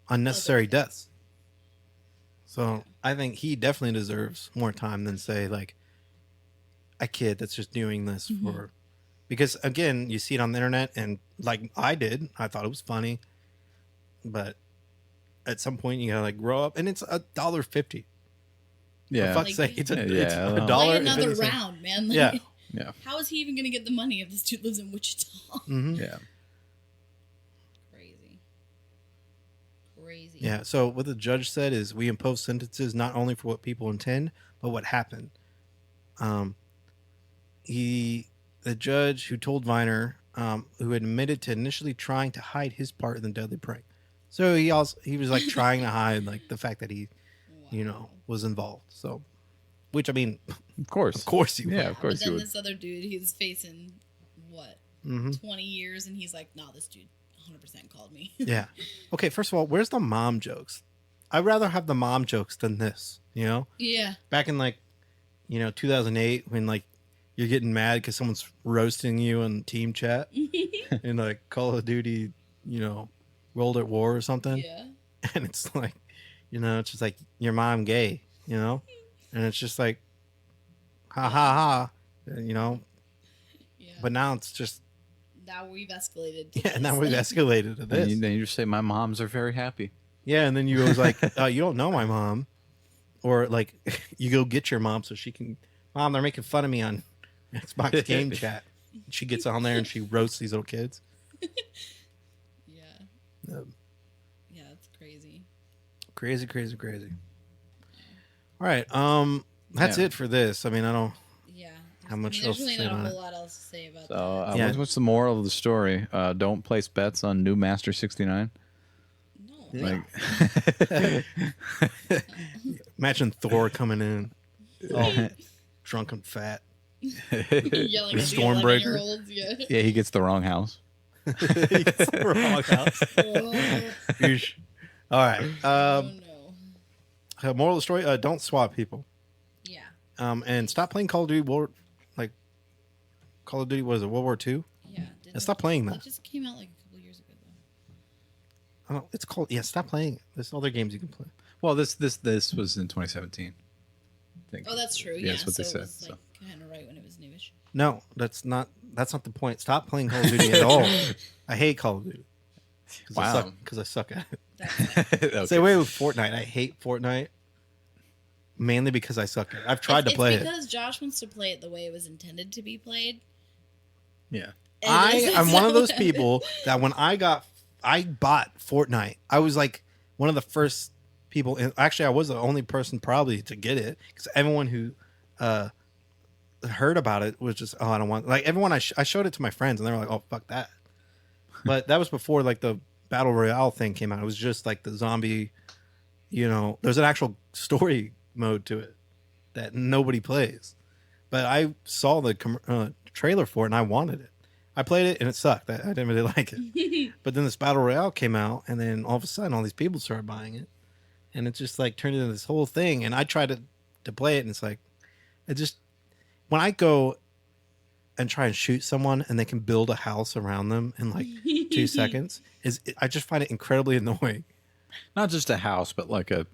unnecessary deaths. So I think he definitely deserves more time than say like a kid that's just doing this for, because again, you see it on the internet and like I thought it was funny, but at some point you gotta like grow up, and it's $1.50. Yeah. For fuck's Like- sake, it's Yeah, it's I know. a dollar. Play and another 50 cents. round, man. Like, Yeah. Yeah. How is he even going to get the money if this dude lives in Wichita? Mhm. Yeah. Crazy. Yeah. So what the judge said is we impose sentences not only for what people intend, but what happened. The judge who told Viner, who admitted to initially trying to hide his part in the deadly prank. So he was like trying to hide like the fact that he, Wow. was involved. So, which I mean, Of course. of course he Yeah, would. of But course you then would. this other dude, he's facing what, Hmm 20 years, and he's like, "Nah, this dude 100% called me." Yeah. Okay. First of all, where's the mom jokes? I'd rather have the mom jokes than this. Yeah. Back in like, 2008 when like you're getting mad because someone's roasting you in team chat in like Call of Duty, World at War or something, Yeah. and it's like, it's just like your mom gay, and it's just like, ha ha ha, Yeah. But now it's just Now we've escalated. to yeah. Now this. we've escalated to And this. then you just say, my moms are very happy. Yeah, and then you was like, you don't know my mom, or like you go get your mom so she can. Mom, they're making fun of me on Xbox Game Chat. She gets on there and she roasts these little kids. Yeah. Um, Yeah, it's crazy. Crazy, crazy, crazy. All right, that's Yeah. it for this. I mean, I don't. Yeah. How much there's else to really say not a about whole it? lot else to say about So, that. Yeah. what's the moral of the story? Don't place bets on new Master 69. No. Like, Imagine Thor coming in, all drunk and fat. Yelling at the Stormbreaker. 11-year-olds. Yeah. yeah, he gets the wrong house. Wrong house. Oh, Yeesh. All right. no. Moral of the story: don't swap people. Yeah. And stop playing Call of Duty Call of Duty. What is it? World War II? Yeah. And stop playing that. It just came out like a couple years ago, though. I don't, it's called. Yeah, stop playing it. There's other games you can play. Well, this was in 2017. I think. Oh, that's true. Yeah, Yeah, that's what they so said. it was So. like kind of right when it was newish. No, that's not the point. Stop playing Call of Duty at all. I hate Call of Duty. Wow. Because I suck at it. That's Okay. Same way with Fortnite. I hate Fortnite mainly because I suck at it. I've tried to play It's it. because Josh wants to play it the way it was intended to be played. Yeah. And I it's- am one of those people that when I bought Fortnite. I was like one of the first people. Actually, I was the only person probably to get it because everyone who heard about it was just, oh, I don't want. Like everyone, I showed it to my friends and they were like, oh, fuck that. But that was before like the battle royale thing came out. It was just like the zombie. There's an actual story mode to it that nobody plays. But I saw the trailer for it and I wanted it. I played it and it sucked. I didn't really like it. But then this battle royale came out, and then all of a sudden, all these people started buying it, and it just like turned into this whole thing. And I tried to play it, and it's like, when I go and try and shoot someone, and they can build a house around them in like 2 seconds, I just find it incredibly annoying. Not just a house, but like a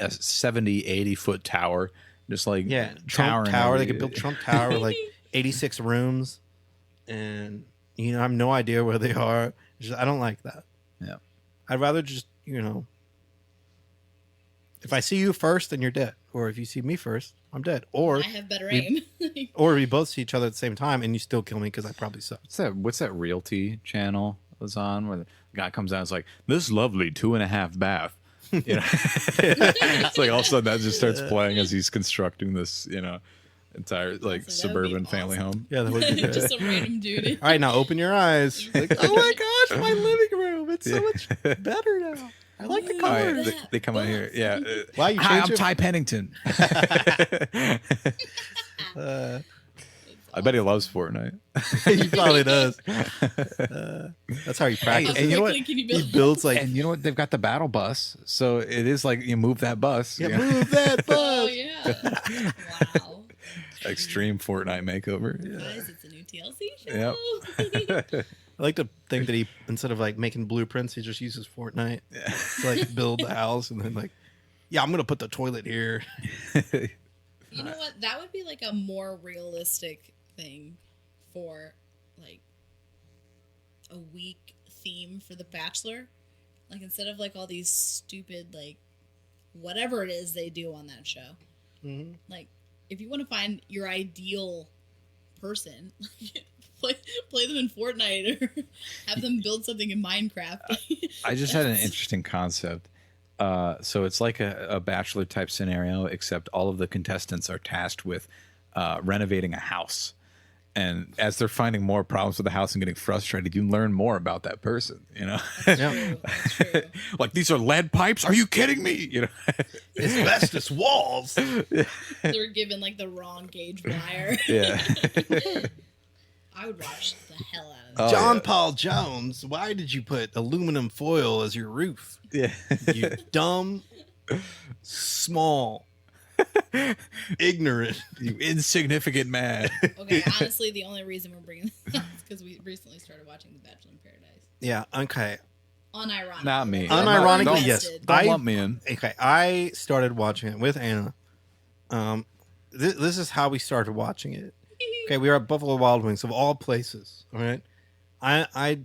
70, 80 foot tower. Just like Yeah, Trump towering Tower. over They you. could build Trump Tower with like 86 rooms, and I have no idea where they are. I don't like that. Yeah. I'd rather just if I see you first, then you're dead, or if you see me first, I'm dead, or I have better aim. or we both see each other at the same time, and you still kill me because I probably suck. What's that realty channel was on where the guy comes out and is like, this lovely 2.5 bath. It's like all of a sudden that just starts playing as he's constructing this, entire like Awesome. That would be suburban family awesome. home. Yeah, that would be good. Just some random dude. All right, now open your eyes. Like, oh my gosh, my living room. It's so much better now. I like the Ooh. All right, colors. they come out here. Yeah. Why you Hi, change I'm it? Ty Pennington. Uh, I bet he loves Fortnite. he probably does. That's how he How practices. and you know what? quickly can you He build? builds like, And you know what? They've got the battle bus, so it is like you move that bus. yeah, you know? move that Oh bus. yeah! Wow, Extreme Fortnite makeover. guys, it's a new TLC show. Yep. I like to think that he, instead of like making blueprints, he just uses Fortnite to like build the house and then like, yeah, I'm gonna put the toilet here. You know what? That would be like a more realistic thing for like a week theme for The Bachelor. Like instead of like all these stupid like whatever it is they do on that show. Mm-hmm. Like if you want to find your ideal person, play them in Fortnite or have them build something in Minecraft. I just had an interesting concept. So it's like a bachelor type scenario, except all of the contestants are tasked with renovating a house. And as they're finding more problems with the house and getting frustrated, you learn more about that person. You know, Yeah. That's true. like these are lead pipes. Are you kidding me? You know, Asbestos walls. They're given like the wrong gauge wire. yeah. I would watch the hell out of Oh, that. John yeah. Paul Jones, why did you put aluminum foil as your roof? Yeah. You dumb, small, ignorant. You insignificant man. Okay, honestly, the only reason we're bringing this up is because we recently started watching The Bachelor in Paradise. Yeah, okay. Unironically. Not me. Unironically, Don't- yes. Don't I- lump me in. Okay, I started watching it with Anna. This is how we started watching it. Okay, we were at Buffalo Wild Wings of all places. All right, I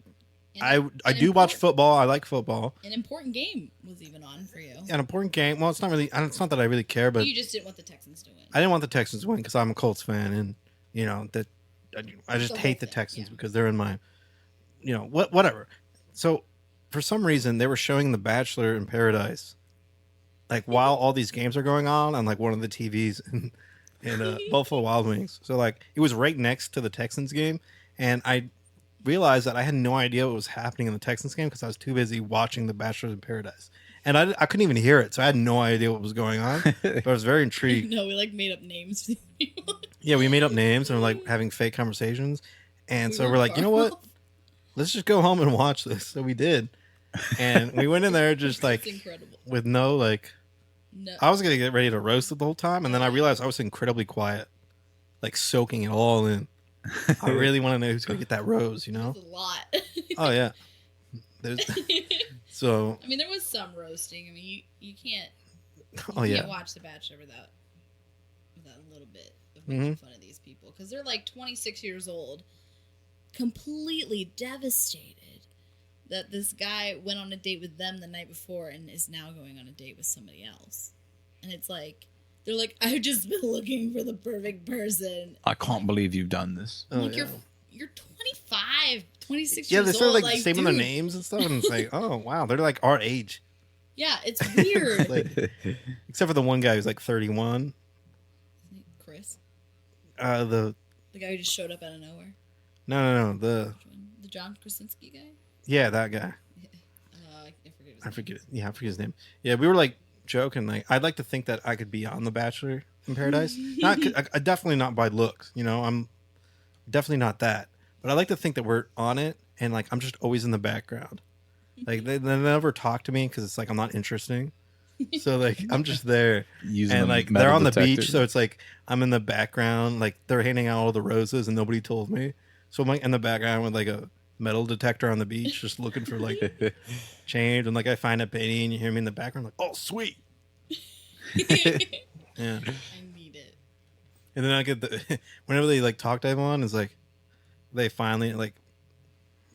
do watch football. I like football. An important game was even on for you. An important game. Well, it's not really. It's not that I really care, but You just didn't want the Texans to win. I didn't want the Texans to win because I'm a Colts fan, and you know that I just The whole hate the thing, Texans yeah. because they're in my, whatever. So for some reason they were showing The Bachelor in Paradise, like while all these games are going on like one of the TVs in Buffalo Wild Wings. So like it was right next to the Texans game, and I realized that I had no idea what was happening in the Texans game because I was too busy watching The Bachelor in Paradise. And I couldn't even hear it, so I had no idea what was going on. But I was very intrigued. No, we like made up names for these people. Yeah, we made up names and we're like having fake conversations. And so were we're like, you know far what? off. Let's just go home and watch this. So we did. And we went in there just like It's incredible. with no like, No, I was going to get ready to roast it the whole time. And then I realized I was incredibly quiet, like soaking it all in. I really want to know who's going to get that rose, you know? it's a lot. Oh, yeah. There's, so, I mean, there was some roasting. I mean, you can't. oh, You yeah. can't watch The Bachelor without a little bit of making Mhm. fun of these people because they're like 26 years old, completely devastated that this guy went on a date with them the night before and is now going on a date with somebody else. And it's like they're like, I've just been looking for the perfect person. I can't believe you've done this. Oh, Like yeah. you're 25, 26 Yeah, years they old. started like saving their dude. names and stuff. And it's like, oh, wow. They're like our age. Yeah, it's weird. Like, except for the one guy who's like 31. Chris, The the guy who just showed up out of nowhere. no, Which one? The John Krasinski guy? yeah, that guy. I forget his I name. forget. Yeah, I forget his name. Yeah, we were like joking. Like, I'd like to think that I could be on The Bachelor in Paradise. Not, I definitely not by looks. You know, I'm definitely not that. But I like to think that we're on it, and like I'm just always in the background. Like they never talk to me because it's like I'm not interesting. So like I'm just there, Using and the like metal they're on the detector. beach, so it's like I'm in the background. Like they're handing out all the roses, and nobody told me. So I'm like in the background with like a metal detector on the beach, just looking for like change. And like I find a penny, and you hear me in the background, like, oh sweet, yeah. I need it. And then I get the whenever they like talk to everyone, it's like they finally like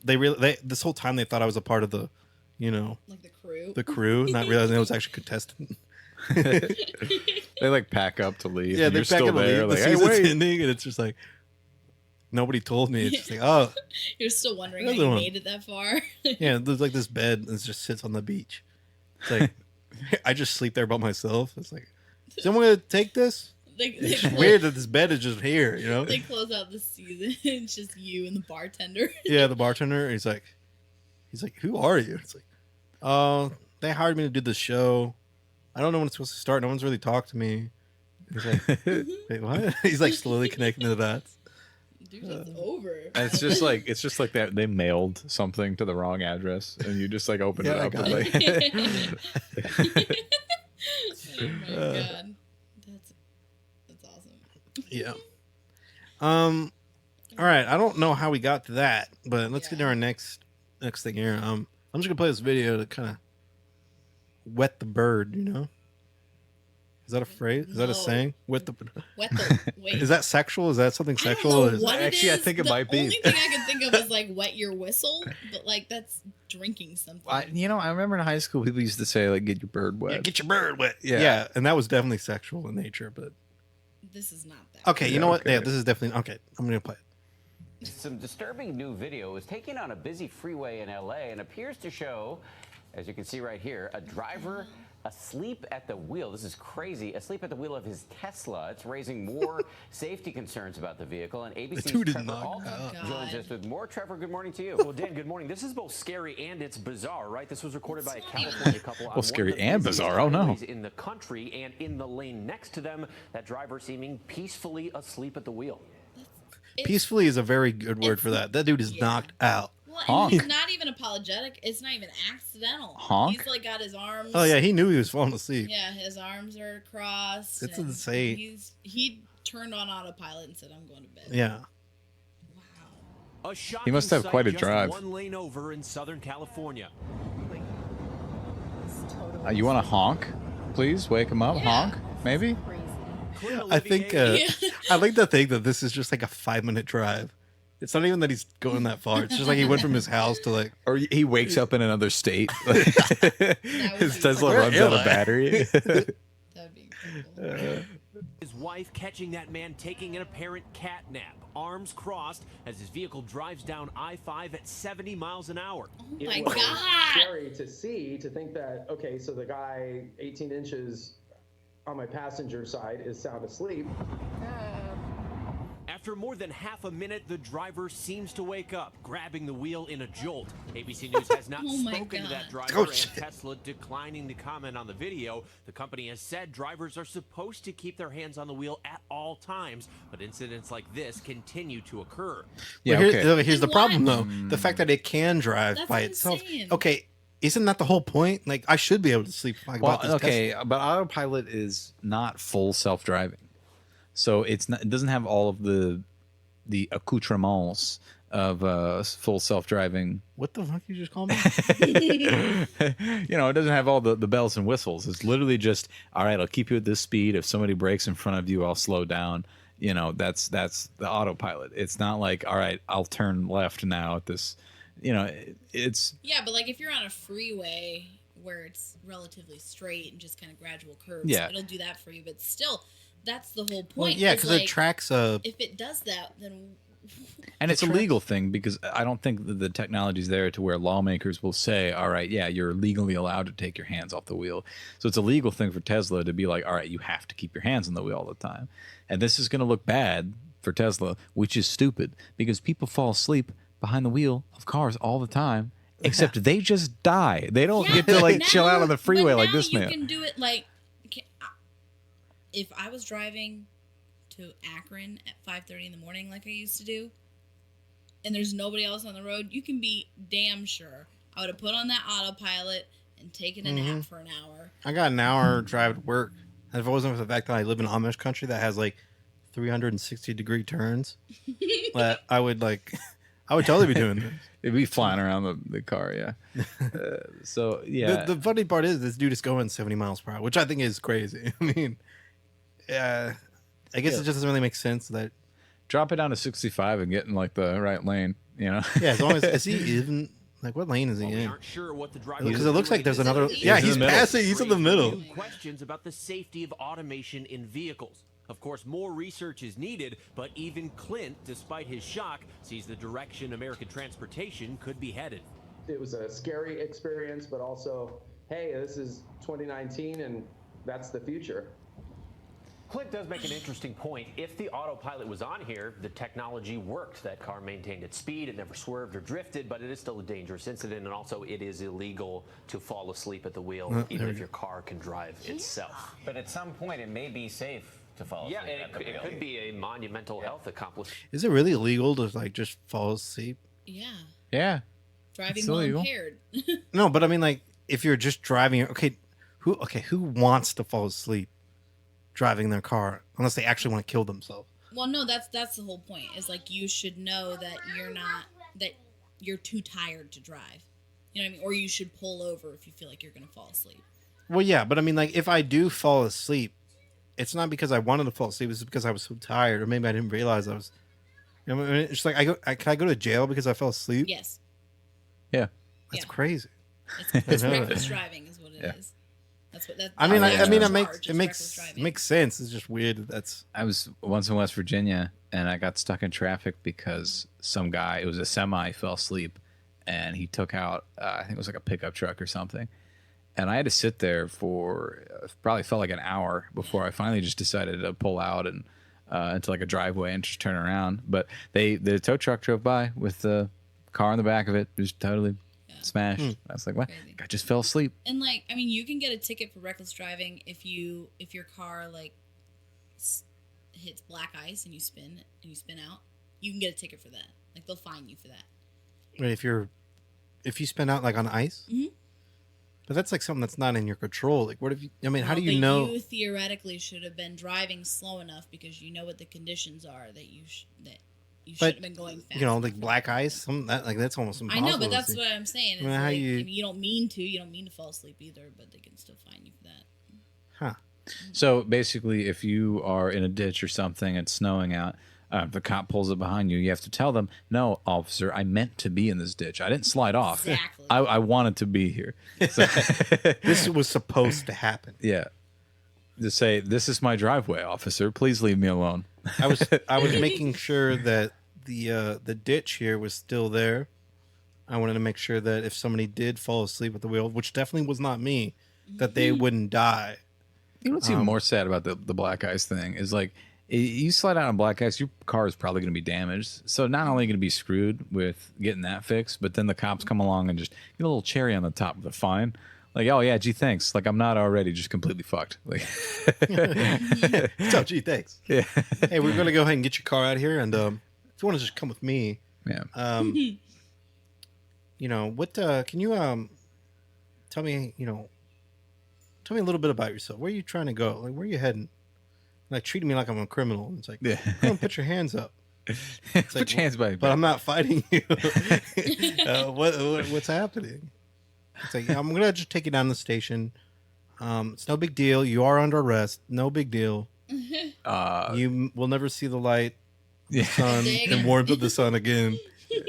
they this whole time they thought I was a part of the, you know, Like the crew. the crew, not realizing it was actually contestant. They like pack up to leave. Yeah, and they're you're still there. the Like, hey, season's wait. ending, and it's just like nobody told me. It's just like, oh You're still wondering how Another you one. made it that far. yeah, there's like this bed and it just sits on the beach. It's like I just sleep there by myself. It's like, is someone gonna take this? It's just weird that this bed is just here, you know? They close out the season. It's just you and the bartender. Yeah, the bartender. He's like, who are you? It's like, oh, they hired me to do the show. I don't know when it's supposed to start. No one's really talked to me. He's like, wait, what? He's like slowly connecting the dots. Dude, it's over. And it's just like that they mailed something to the wrong address, and you just like open it up. And, like, Oh my god, that's awesome. Yeah. All right. I don't know how we got to that, but let's get to our next thing here. I'm just gonna play this video to kind of wet the bird. You know? Is that a phrase? Is that a saying? Wet the. Wait. Is that sexual? Is that something sexual? I don't know what it Actually, I is. think it might be. The only thing I can think of is like wet your whistle, but like that's drinking something. I remember in high school people used to say like get your bird wet. Yeah, get your bird wet. Yeah. Yeah, and that was definitely sexual in nature, but This is not that. okay. You Yeah, know what? okay. Yeah, this is definitely okay. I'm gonna play it. Some disturbing new video is taken on a busy freeway in LA and appears to show, as you can see right here, a driver asleep at the wheel. This is crazy. Asleep at the wheel of his Tesla. It's raising more safety concerns about the vehicle. And ABC's dude is Trevor knocked Alton out. joins us with more. Trevor, good morning to you. Well, Dan, good morning. This is both scary and it's bizarre, right? This was recorded by a California couple. On Well, scary one of the and busiest bizarre. Oh, no. highways in the country, and in the lane next to them, that driver seeming peacefully asleep at the wheel. Peacefully is a very good word for that. That dude is knocked out. Well, Honk. and he's not even apologetic. It's not even accidental. Honk? He's like got his arms. Oh yeah, he knew he was falling asleep. Yeah, his arms are crossed. It's and insane. He turned on autopilot and said, "I'm going to bed." Yeah. Wow. A shocking He must have sight quite a just drive. one lane over in Southern California. You want to honk? Please wake him up. Yeah. Honk, maybe. I think I like to think that this is just like a 5-minute drive. It's not even that he's going that far. It's just like he went from his house to like. Or he wakes up in another state. His be Tesla Where runs am out of I? battery. That would be incredible. His wife catching that man taking an apparent cat nap, arms crossed, as his vehicle drives down I-5 at 70 miles an hour. Oh It my was god. scary to see, to think that, okay, so the guy 18 inches on my passenger side is sound asleep. After more than half a minute, the driver seems to wake up, grabbing the wheel in a jolt. ABC News has not Oh my spoken to God. that driver, Oh, and shit. Tesla declining to comment on the video. The company has said drivers are supposed to keep their hands on the wheel at all times, but incidents like this continue to occur. Yeah, Well, okay. Here's the And problem why? though: the fact that it can drive That's by itself. insane. Okay, isn't that the whole point? Like, I should be able to sleep. Like, Well, about this okay, but autopilot is not full self-driving, so it doesn't have all of the accoutrements of full self-driving. What the fuck you just called me? It doesn't have all the bells and whistles. It's literally just, all right, I'll keep you at this speed. If somebody breaks in front of you, I'll slow down. That's the autopilot. It's not like, all right, I'll turn left now at this. It's Yeah, but like if you're on a freeway where it's relatively straight and just kind of gradual curves, Yeah. it'll do that for you. But still, that's the whole point. Well, yeah, is, because like, it tracks a. If it does that, then and it's a Correct. legal thing because I don't think that the technology's there to where lawmakers will say, all right, yeah, you're legally allowed to take your hands off the wheel. So it's a legal thing for Tesla to be like, all right, you have to keep your hands on the wheel all the time. And this is going to look bad for Tesla, which is stupid because people fall asleep behind the wheel of cars all the time, except they just die. They don't Yeah, get to but like now- chill out on the freeway but like now this you man. can do it like if I was driving to Akron at 5:30 in the morning like I used to do, and there's nobody else on the road, you can be damn sure I would have put on that autopilot and taken a nap for an hour. I got an hour drive to work. And if it wasn't for the fact that I live in Amish country that has like 360-degree turns, that I would totally be doing this. It'd be flying around the car, yeah. So yeah, The funny part is this dude is going 70 miles per hour, which I think is crazy. I mean, I guess it just doesn't really make sense that. drop it down to 65 and get in like the right lane. Yeah, as long as is he even like what lane is he While we in? aren't sure what the driver Because it looks like there's another. He's Yeah, in he's the middle. passing. He's in the middle. New questions about the safety of automation in vehicles. Of course, more research is needed, but even Clint, despite his shock, sees the direction American transportation could be headed. It was a scary experience, but also, hey, this is 2019 and that's the future. Clint does make an interesting point. If the autopilot was on here, the technology worked. That car maintained its speed. It never swerved or drifted, but it is still a dangerous incident. And also, it is illegal to fall asleep at the wheel, even if your car can drive itself. But at some point, it may be safe to fall asleep. Yeah, at the it wheel. could be a monumental health accomplishment. Is it really illegal to like just fall asleep? Yeah. Yeah. Driving It's while illegal. impaired. No, but I mean, like, if you're just driving, who wants to fall asleep driving their car unless they actually want to kill themselves? Well, no, that's the whole point. Is like you should know that you're too tired to drive. You know what I mean? Or you should pull over if you feel like you're going to fall asleep. Well, yeah, but I mean, like, if I do fall asleep, it's not because I wanted to fall asleep. It's because I was so tired, or maybe I didn't realize I was. You know, it's like can I go to jail because I fell asleep? Yes. Yeah. That's Yeah. crazy. It's I know reckless that. driving is what it is. That's what that. I mean, that's I mean, the it charge, makes is reckless driving. makes sense. It's just weird that that's. I was once in West Virginia and I got stuck in traffic because some guy, it was a semi, fell asleep and he took out, I think it was like a pickup truck or something. And I had to sit there for probably felt like an hour before I finally just decided to pull out and into like a driveway and just turn around. But the tow truck drove by with the car in the back of it, just totally smashed. I was like, what? Crazy. I just fell asleep. And like, I mean, you can get a ticket for reckless driving if your car like hits black ice and you spin out. You can get a ticket for that. Like they'll fine you for that. Wait, if you spin out like on ice, but that's like something that's not in your control. Like, what if you? I mean, how do you know? You theoretically should have been driving slow enough because you know what the conditions are that you should have been going fast. You know, like black ice. That's almost I impossible. know, but to that's see. what I'm saying. It's I mean, how like, you- I mean, you don't mean to fall asleep either, but they can still fine you for that. Huh? So basically, if you are in a ditch or something, it's snowing out, the cop pulls up behind you, you have to tell them, no, officer, I meant to be in this ditch. I didn't slide off. Exactly. I wanted to be here. So, This was supposed to happen. yeah. Just say, this is my driveway, officer. Please leave me alone. I was making sure that the ditch here was still there. I wanted to make sure that if somebody did fall asleep at the wheel, which definitely was not me, that they wouldn't die. You know what's even more sad about the black ice thing is like, you slide out on black ice, your car is probably going to be damaged. So not only going to be screwed with getting that fixed, but then the cops come along and just get a little cherry on the top of the fine. Like, oh yeah, gee, thanks. Like, I'm not already just completely fucked. Like, So, gee, thanks. yeah, Hey, we're gonna go ahead and get your car out here, and if you want to just come with me, yeah. you know what? Can you tell me? Tell me a little bit about yourself. Where are you trying to go? Like, where are you heading? Like, treating me like I'm a criminal. It's like, Yeah. come on, put your hands up. Put your hands by your But back. I'm not fighting you. What's happening? It's like, I'm gonna just take you down to the station. It's no big deal. You are under arrest. No big deal. You will never see the light, Yeah. sun, Dang. and warmth of the sun again.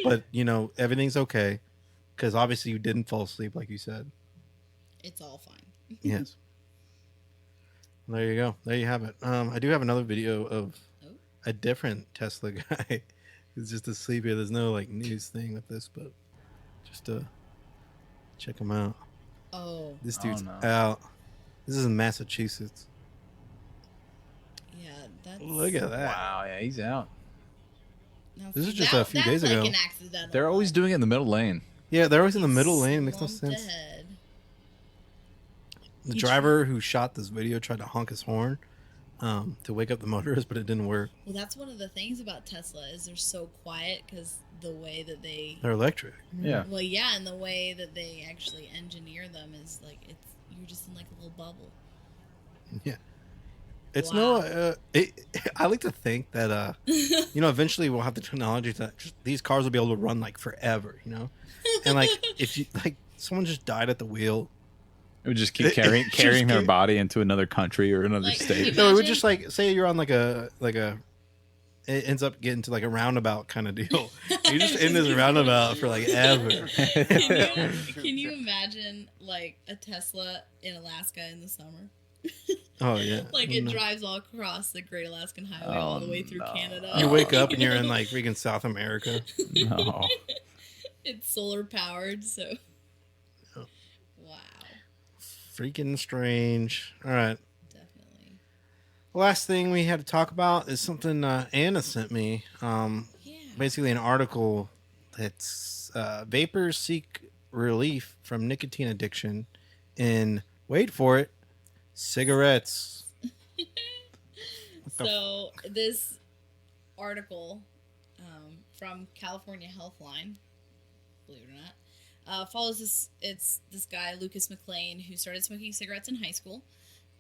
But everything's okay because obviously you didn't fall asleep, like you said. It's all fine. Yes. There you go. There you have it. I do have another video of a different Tesla guy who's just asleep here. There's no like news thing with this, but just check him out. Oh, This dude's no. out. This is in Massachusetts. yeah. That's Look at that. Wow, yeah, he's out. now, This see, is just a few days that's ago. like an accidental. They're always doing it in the middle lane. Yeah, they're always in the middle lane. It makes no Slumped sense. ahead. The driver who shot this video tried to honk his horn to wake up the motorist, but it didn't work. Well, that's one of the things about Tesla is they're so quiet because the way that they, They're electric. Yeah. well, yeah, and the way that they actually engineer them is like you're just in like a little bubble. Yeah. It's Wow. no. I like to think that eventually we'll have the technology that just, these cars will be able to run like forever. And like if you like someone just died at the wheel, It would just keep It carrying their keep- body into another country or another Like, state. no, it would Imagine- just like say you're on like a it ends up getting to like a roundabout kind of deal. You're just in this roundabout for like ever. Can you imagine like a Tesla in Alaska in the summer? Oh yeah. Like Oh, it no. drives all across the Great Alaskan Highway all the way through Canada. You wake up and you're in like freaking South America. No. It's solar powered, so. Oh. Wow, Freaking strange. All right. definitely. Last thing we had to talk about is something Anna sent me. Basically, an article that's vapors seek relief from nicotine addiction in, wait for it, cigarettes. So this article from California Healthline, believe it or not, follows this guy, Lucas McLean, who started smoking cigarettes in high school.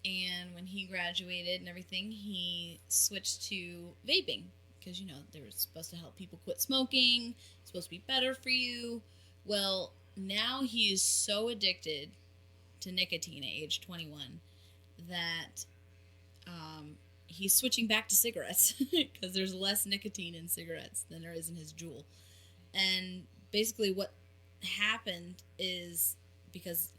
And when he graduated and everything, he switched to vaping because, they were supposed to help people quit smoking. It's supposed to be better for you. Well, now he is so addicted to nicotine at age 21 that he's switching back to cigarettes because there's less nicotine in cigarettes than there is in his Juul. And basically what happened is because,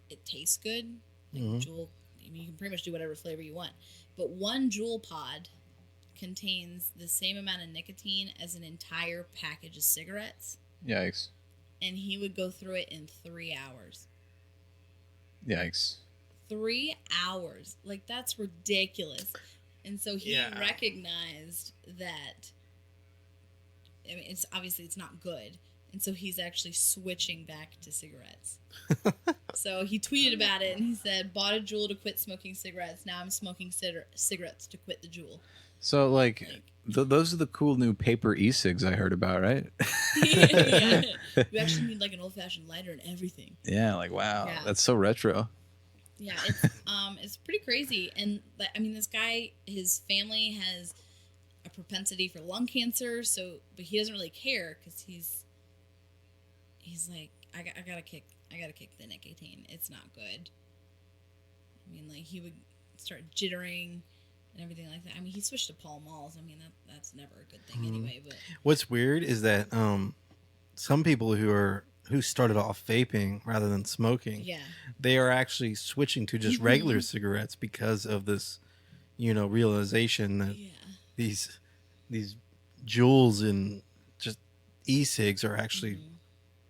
it tastes good. Like Juul, you can pretty much do whatever flavor you want. But one Juul pod contains the same amount of nicotine as an entire package of cigarettes. Yikes. And he would go through it in 3 hours. Yikes. 3 hours. Like, that's ridiculous. And so he recognized that, it's obviously it's not good. And so he's actually switching back to cigarettes. So he tweeted about it and he said, bought a Juul to quit smoking cigarettes. Now I'm smoking cigarettes to quit the Juul. So, those are the cool new paper e-cigs I heard about, right? Yeah. You actually need, an old-fashioned lighter and everything. Yeah, wow. Yeah. That's so retro. Yeah, it's pretty crazy. And, this guy, his family has a propensity for lung cancer, but he doesn't really care because he's like, I gotta kick the nicotine. It's not good. He would start jittering and everything like that. He switched to Pall Malls. That's never a good thing anyway. But what's weird is that some people who started off vaping rather than smoking, they are actually switching to just regular cigarettes because of this, realization that these Juuls and just e-cigs are actually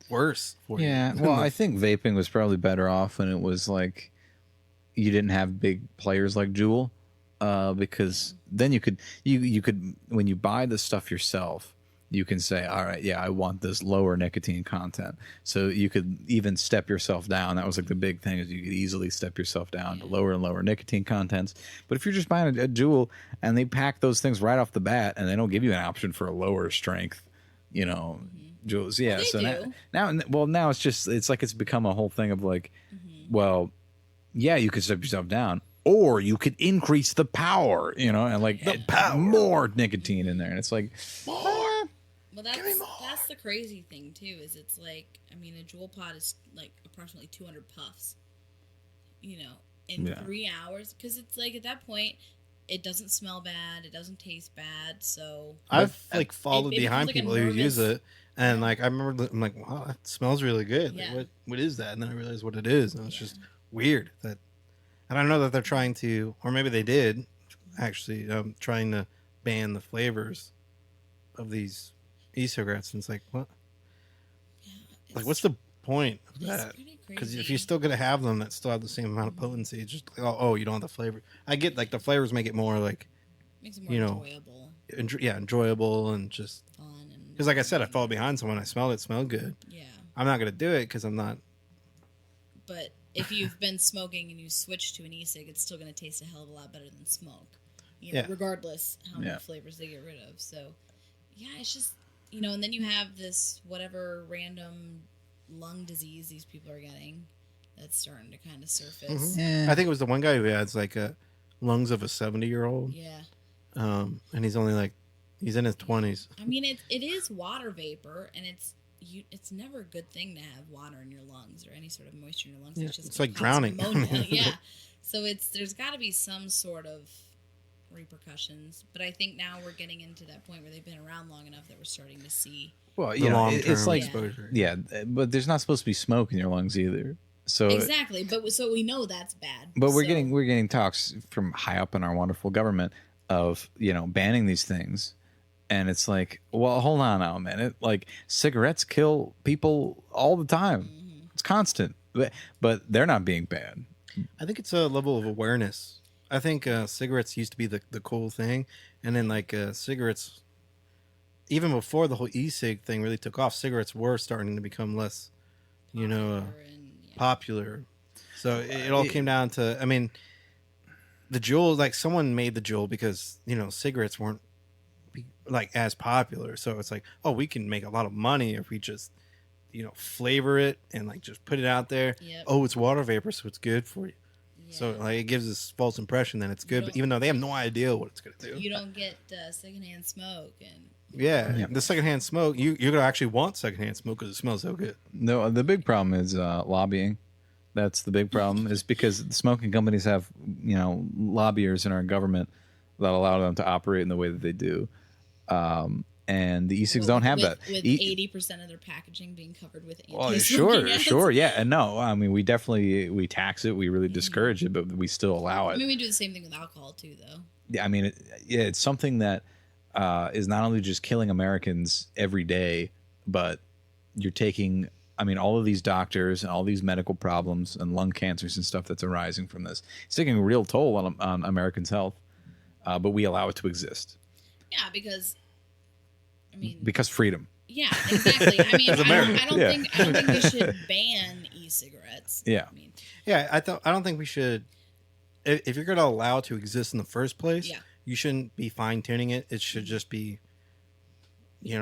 worse for you. Yeah, well, I think vaping was probably better off when it was you didn't have big players like Juul, because then you could when you buy the stuff yourself, you can say, all right, I want this lower nicotine content. So you could even step yourself down. That was the big thing, is you could easily step yourself down to lower and lower nicotine contents. But if you're just buying a Juul and they pack those things right off the bat and they don't give you an option for a lower strength, Juuls, yeah. So now it's just it's become a whole thing of you could step yourself down, or you could increase the power, and more nicotine in there, and it's more. Well, that's the crazy thing too. Is it's a Juul pod is approximately 200 puffs, in 3 hours, because it's at that point. It doesn't smell bad. It doesn't taste bad. So I've followed behind people who use it, and I remember I'm wow, that smells really good. Yeah. What is that? And then I realized what it is, and it's just weird that. And I know that they're trying to, or maybe they did, actually, trying to ban the flavors of these e-cigarettes. And it's what? Yeah, what's the point of that? Because if you're still going to have them that still have the same amount of potency, it's just you don't have the flavor. I get the flavors make it more makes it more enjoyable. Enjoyable and just fun. Because I said, I fall behind someone. I smelled it smelled good. Yeah. I'm not going to do it because I'm not. But if you've been smoking and you switch to an e-cig, it's still going to taste a hell of a lot better than smoke. Regardless how many flavors they get rid of. So, it's just, and then you have this whatever random lung disease these people are getting that's starting to kind of surface. I think it was the one guy who has lungs of a 70-year-old. Yeah. And he's only he's in his 20s. It is water vapor, and it's never a good thing to have water in your lungs or any sort of moisture in your lungs. Yeah, It's like drowning. Yeah. So there's got to be some sort of repercussions. But I think now we're getting into that point where they've been around long enough that we're starting to see. Well, it's exposure. Yeah, but there's not supposed to be smoke in your lungs either. So exactly, but so we know that's bad. But we're getting talks from high up in our wonderful government of banning these things. And it's well, hold on now a minute. Cigarettes kill people all the time. Mm-hmm. It's constant. But they're not being banned. I think it's a level of awareness. I think cigarettes used to be the cool thing, and then like cigarettes, even before the whole e-cig thing really took off, cigarettes were starting to become less, popular. So it all came down to, I mean, the Juul, like someone made the Juul because cigarettes weren't like as popular. So it's like, oh, we can make a lot of money if we just flavor it and like just put it out there. Yep. Oh, it's water vapor, so it's good for you. Yeah. So like it gives this false impression that it's good, but even though they have no idea what it's going to do. You don't get secondhand smoke and. Yeah, the secondhand smoke, you're going to actually want secondhand smoke because it smells so good. No, the big problem is lobbying. That's the big problem, is because the smoking companies have, lobbyers in our government that allow them to operate in the way that they do. And the e-cigs don't have that. With 80% of their packaging being covered with sure, yeah. And no, I mean, we tax it. We really discourage it, but we still allow it. I mean, we do the same thing with alcohol too, though. Yeah, I mean, it's something that is not only just killing Americans every day, but you're taking, I mean, all of these doctors and all these medical problems and lung cancers and stuff that's arising from this. It's taking a real toll on Americans' health, but we allow it to exist. Yeah, because, I mean... Because freedom. Yeah, exactly. I mean, I don't think we should ban e-cigarettes. Yeah. I mean, I don't think we should, if you're going to allow it to exist in the first place, you shouldn't be fine tuning it. It should just be, you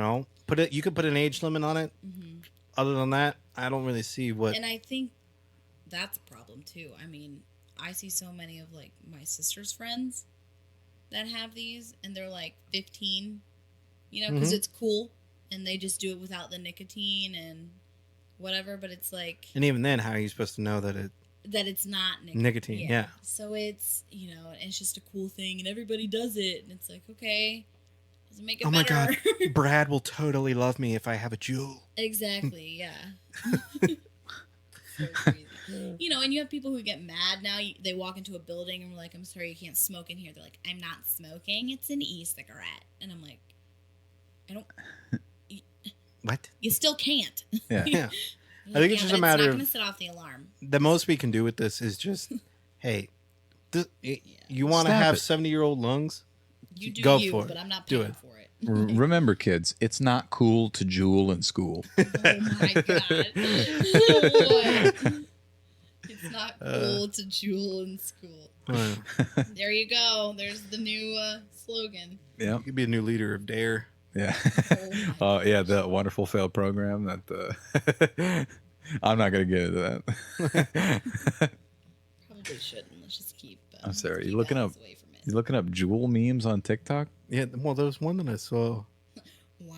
could put an age limit on it. Mm-hmm. Other than that, I don't really see what. And I think that's a problem too. I mean, I see so many of like my sister's friends that have these, and they're like 15, because it's cool, and they just do it without the nicotine and whatever. But it's like, and even then, how are you supposed to know that it's not nicotine? Yeah. So it's it's just a cool thing, and everybody does it, and it's like, okay, does it make it better? My God, Brad will totally love me if I have a Juul. Exactly. Yeah. So crazy. And you have people who get mad now. They walk into a building and we're like, "I'm sorry, you can't smoke in here." They're like, "I'm not smoking. It's an e-cigarette." And I'm like, "I don't." What? You still can't. Yeah. Yeah. I think it's just a matter of. It's not of. going to set off the alarm. The most we can do with this is just, hey, you want to have 70-year-old lungs? You do go you, for it. But I'm not paying for it. Remember, kids, it's not cool to Juul in school. Oh my God. It's not cool to Juul in school. There you go. There's the new slogan. Yeah. You could be a new leader of DARE. Yeah. The wonderful failed program that I'm not going to get into that. Probably shouldn't. Let's just keep. I'm sorry. You looking up Juul memes on TikTok? Yeah. Well, there was one that I saw. Wow.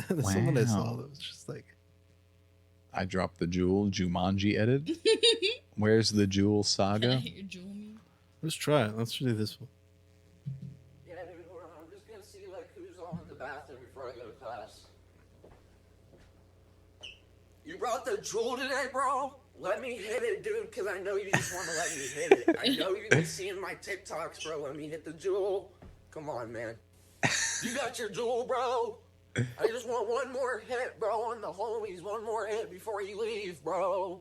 There's someone I saw that was just like. I dropped the Jumanji edit. Where's the Juul saga? Can I hear your Juul meme? Let's try it. Let's do this one. Yeah, dude, I'm just gonna see like who's all in the bathroom before I go to class. You brought the Juul today, bro? Let me hit it, dude, because I know you just want to let me hit it. I know you've been seeing my TikToks, bro. Let me hit the Juul. Come on, man. You got your Juul, bro? I just want one more hit, bro, on the homies. One more hit before you leave, bro.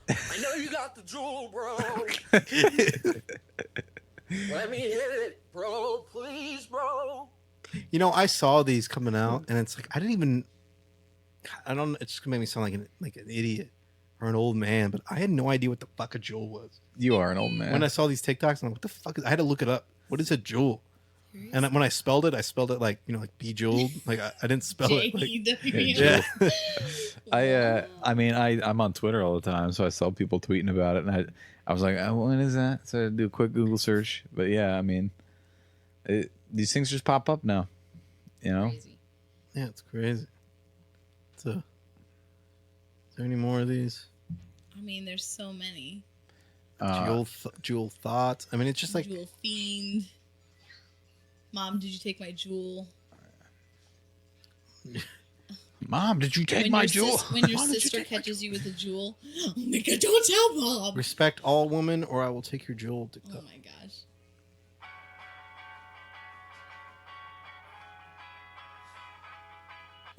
I know you got the Juul, bro. Let me hit it, bro. Please, bro. I saw these coming out, and it's like it just made me sound like an idiot or an old man, but I had no idea what the fuck a Juul was. You are an old man. When I saw these TikToks, I'm like, what the fuck I had to look it up. What is a Juul? And when I spelled it like, like bejeweled. Like I didn't spell it. Like, I'm on Twitter all the time, so I saw people tweeting about it, and I was like, oh, what is that? So I do a quick Google search. But yeah, I mean, these things just pop up now, Crazy. Yeah, it's crazy. Is there any more of these? I mean, there's so many. Juul thoughts. I mean, it's just like Juul fiend. Mom, did you take my Juul? Mom, did you take my Juul? When your sister catches you with a Juul, oh my God, don't tell Mom. Respect all women, or I will take your Juul. Oh my gosh.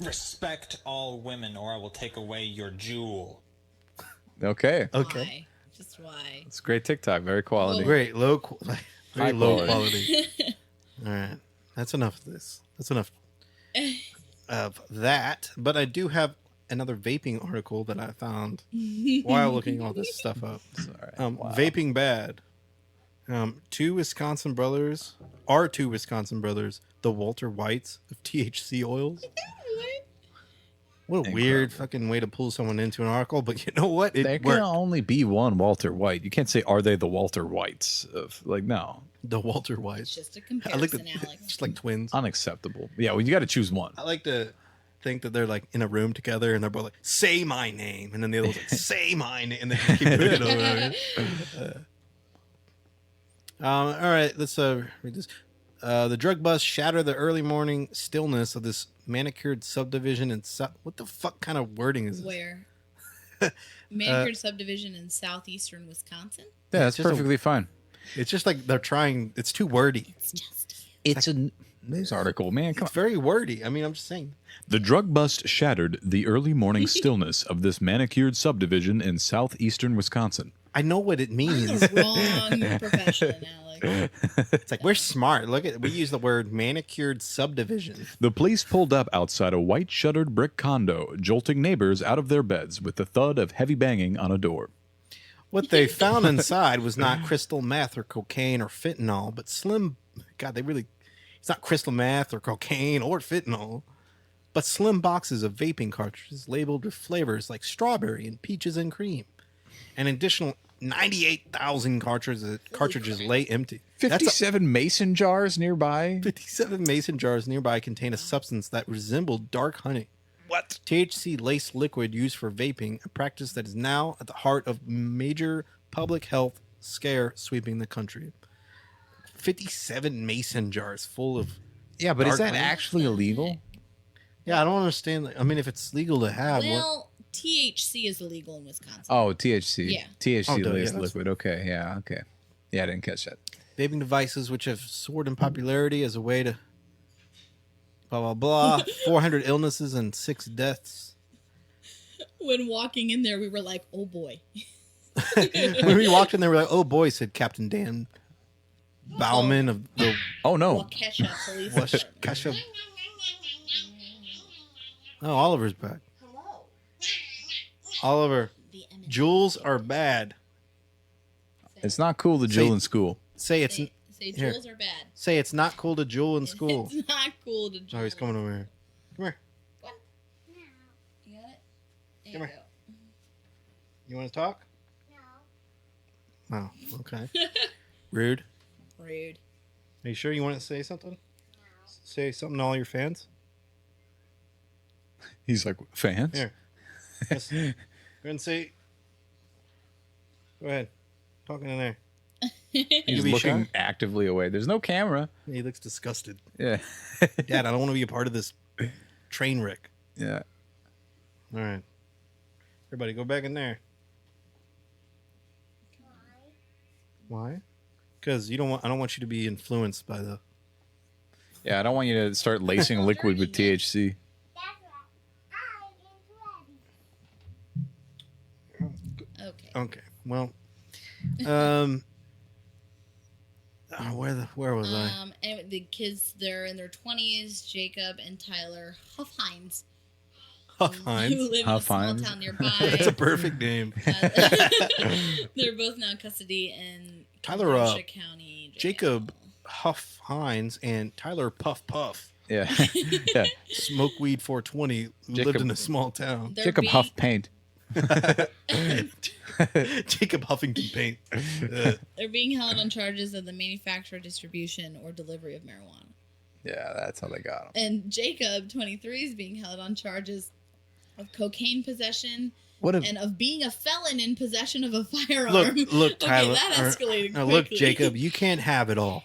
Respect all women, or I will take away your Juul. Okay. Okay. Why? Just That's why. It's great TikTok, very quality. Great, very High low quality. quality. All right, that's enough of this. That's enough of that. But I do have another vaping article that I found while looking all this stuff up. Sorry. Wow. Vaping bad. Two Wisconsin brothers, the Walter Whites of THC oils. What a weird fucking way to pull someone into an article, but you know what? There It can worked. only be one Walter White. You can't say, are they the Walter Whites? Of like, no. The Walter Whites. Just a I like comparison, to, Alex. just like twins. Unacceptable. Yeah, well, you got to choose one. I like to think that they're like in a room together and they're both like, say my name. And then the other one's like, say my name. And they keep moving it over. All right, let's read this. The drug bust shattered the early morning stillness of this manicured subdivision in what the fuck kind of wording is this? Where? Manicured subdivision in southeastern Wisconsin? Yeah, that's just perfectly fine. It's just like they're trying. It's too wordy. It's a news article, man. Come It's very wordy. I mean, I'm just saying. The drug bust shattered the early morning stillness of this manicured subdivision in southeastern Wisconsin. I know what it means. Wrong profession, Alex. It's like we're smart. Look at we use the word manicured subdivision. The police pulled up outside a white shuttered brick condo, jolting neighbors out of their beds with the thud of heavy banging on a door. What they found inside was not crystal meth or cocaine or fentanyl, but slim. God, it's not crystal meth or cocaine or fentanyl, but slim boxes of vaping cartridges labeled with flavors like strawberry and peaches and cream. An additional 98,000 cartridges lay empty. 57 mason jars nearby. 57 mason jars nearby contain a substance that resembled dark honey. What? THC-laced liquid used for vaping, a practice that is now at the heart of major public health scare sweeping the country. 57 mason jars full of... Yeah, but is dark that honey? actually illegal? Yeah, I don't understand. I mean, if it's legal to have... Well, THC is illegal in Wisconsin. Oh, THC. Yeah. THC-laced yeah, liquid. Okay, yeah, okay. Yeah, I didn't catch that. Vaping devices which have soared in popularity as a way to... Blah, blah, blah. 400 illnesses and 6 deaths. When walking in there, we were like, oh boy. When we walked in there, we were like, oh boy, said Captain Dan Bauman of the Oh, no. Waukesha Police Waukesha. Oh, Oliver's back. Oliver, jewels are bad. It's not cool to jewel in school. Say it's Say here. jewels are bad. Say it's not cool to jewel in school. It's not cool to jewel. Oh, he's coming over here. Come here. You got it? There Come you here. You want to talk? No. Oh, okay. Rude. go. Rude. Are you sure you want to say something? No. Say something to all your fans? He's like, fans? Here. Yes. Go ahead and say. Go ahead. Talking in there. He's be looking shy? actively away. There's no camera. He looks disgusted. Yeah. Dad, I don't want to be a part of this train wreck. Yeah. All right. Everybody go back in there. Why? Because I don't want you to be influenced by the... Yeah, I don't want you to start lacing liquid with THC. Okay. Okay. Well, where was I? And the kids, they're in their 20s, Jacob and Tyler Huffhines. Huff Who Hines. live in a small town nearby. That's a perfect name. They're both now in custody in Tyler, Kenosha County Jail. Jacob Huff Hines and Tyler Puff Puff. Yeah. Yeah. Smoke weed 420. Who lived Jacob- in a small town. They're Jacob being- Huff Paint. Jacob Huffington Paint. They're being held on charges of the manufacture, distribution, or delivery of marijuana. Yeah, that's how they got him. And Jacob, 23, is being held on charges of cocaine possession and of being a felon in possession of a firearm. Look, Tyler. Okay, that escalated quickly. Look, Jacob, you can't have it all.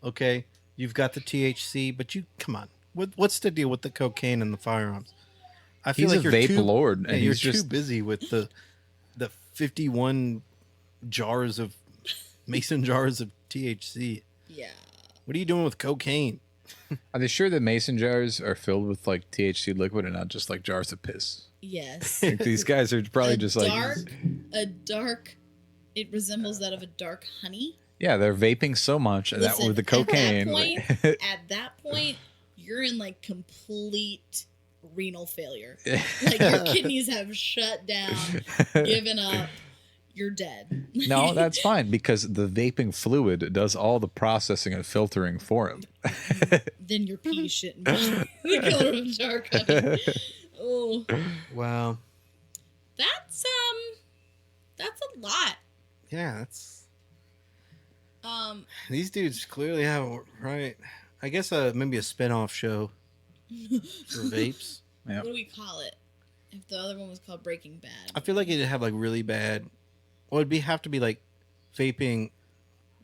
Okay? You've got the THC, but come on. What's the deal with the cocaine and the firearms? I feel He's like a you're vape too, lord, and you're he's just too busy with the 51 jars of mason jars of THC. Yeah. What are you doing with cocaine? Are they sure that mason jars are filled with like THC liquid and not just like jars of piss? Yes. Like, these guys are probably just like a dark It resembles that of a dark honey. Yeah, they're vaping so much that Listen, with the cocaine. At that point, you're in like complete renal failure. Like your kidneys have shut down, given up. You're dead. No, that's fine because the vaping fluid does all the processing and filtering for him. Then your pee shouldn't be the color of dark honey. Oh, Wow. that's a lot. Yeah, that's. These dudes clearly have it right. I guess maybe a spin-off show for vapes. What do we call it? If the other one was called Breaking Bad. I feel like it'd have like really bad. Well, have to be like vaping.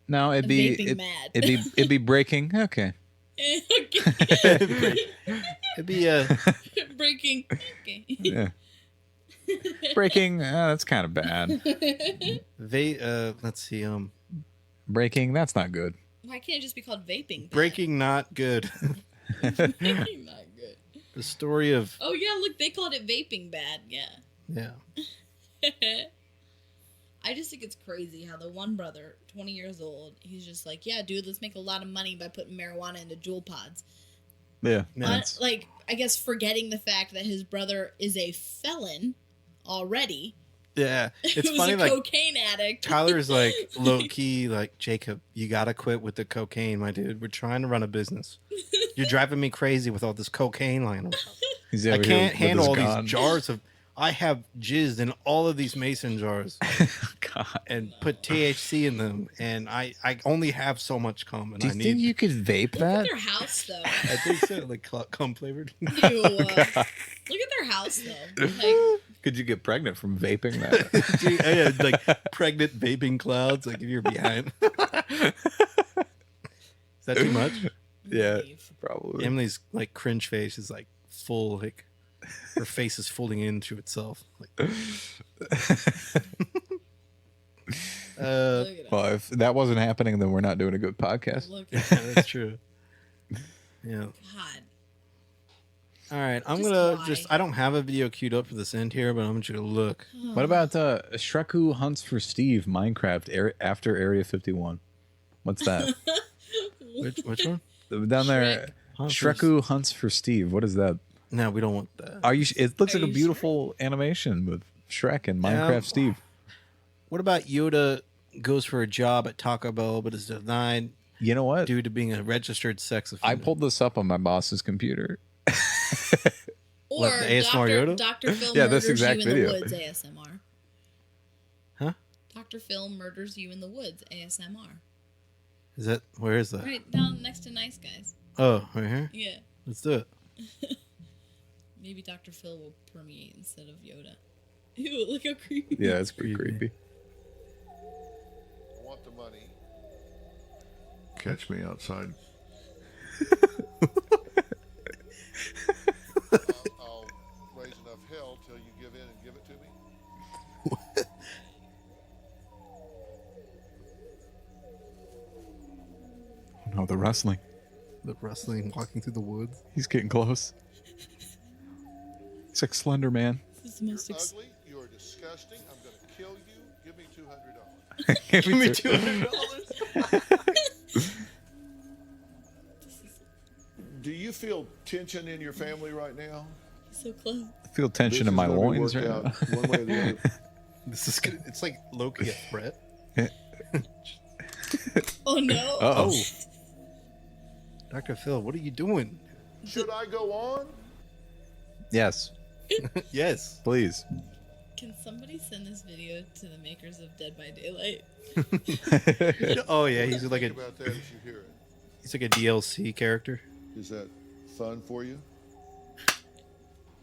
No, it'd be mad. It'd be breaking. Okay. It'd be Breaking. Okay. Yeah. Breaking. That's kind of bad. Let's see. Breaking. That's not good. Why can't it just be called Vaping Bad? Breaking not good. Breaking not good. The story of. Oh yeah, look, they called it Vaping Bad. Yeah. Yeah. I just think it's crazy how the one brother, 20 years old, he's just like, yeah, dude, let's make a lot of money by putting marijuana into Juul pods. Yeah. Like, I guess forgetting the fact that his brother is a felon already. Yeah. It's Who's funny, a like, cocaine addict. Tyler's like, low key, like, Jacob, you gotta quit with the cocaine, my dude. We're trying to run a business. You're driving me crazy with all this cocaine lying around. I can't handle all these jars of. I have jizzed in all of these mason jars God. and put THC in them, and I only have so much cum. And Do you think you could vape Look that? at their house, though. I think so, like cum flavored. Ew, look at their house, though. Like, Could you get pregnant from vaping that? Dude, yeah, like pregnant vaping clouds, like if you're behind. Is that too much? Yeah, leave. probably. Emily's like cringe face is like full, like her face is folding into itself. Like, Look at Well, if that wasn't happening, then we're not doing a good podcast. Look yeah, at that's true. Yeah. God. All right, I'm Just gonna why? I don't have a video queued up for this end here, but I want you to look. What about Shreku Hunts for Steve Minecraft after Area 51? What's that? Which one? Down there, Shreku Hunts for Steve. What is that? No, we don't want that. Are you? It looks Are like a you beautiful animation with Shrek and Minecraft Steve. What about Yoda goes for a job at Taco Bell but is denied You know what? due to being a registered sex I offender? pulled this up on my boss's computer. Or What, the ASMR Yoda? Dr. Phil Yeah, murders this exact you in video. the woods ASMR. Huh? Dr. Phil murders you in the woods ASMR. Is that where is that? Right down next to Nice Guys. Oh, right here. Yeah. Let's do it. Maybe Dr. Phil will permeate instead of Yoda. Ew, look how creepy. Yeah, it's pretty creepy. I want the money. Catch me outside. I'll raise enough hell till you give in and give it to me. No, the wrestling. The wrestling, walking through the woods. He's getting close. He's like Slender Man. This is the most Ugly. You are disgusting. I'm going to kill you. Give me $200. Give me $200. Do you feel tension in your family right now? so close. I feel tension in my loins right now. One way or the other. This is good. It's like Loki a threat. Oh no. Uh-oh. Dr. Phil, what are you doing? Should I go on? Yes, Yes. please. Can somebody send this video to the makers of Dead by Daylight? Oh yeah, he's like Think about that as you hear it. he's like a DLC character. Is that fun for you?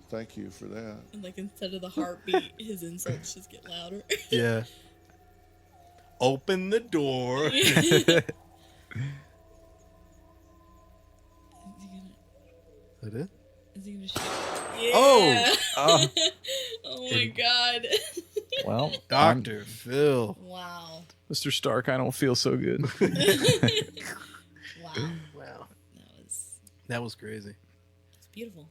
Thank you for that. And like instead of the heartbeat, his insults just get louder. Yeah. Open the door. Is that it? Is he gonna shoot? Yeah. Oh. Oh my god. Well, Dr. Phil. Wow. Mr. Stark, I don't feel so good. Wow. Wow. That was That was crazy. it's beautiful.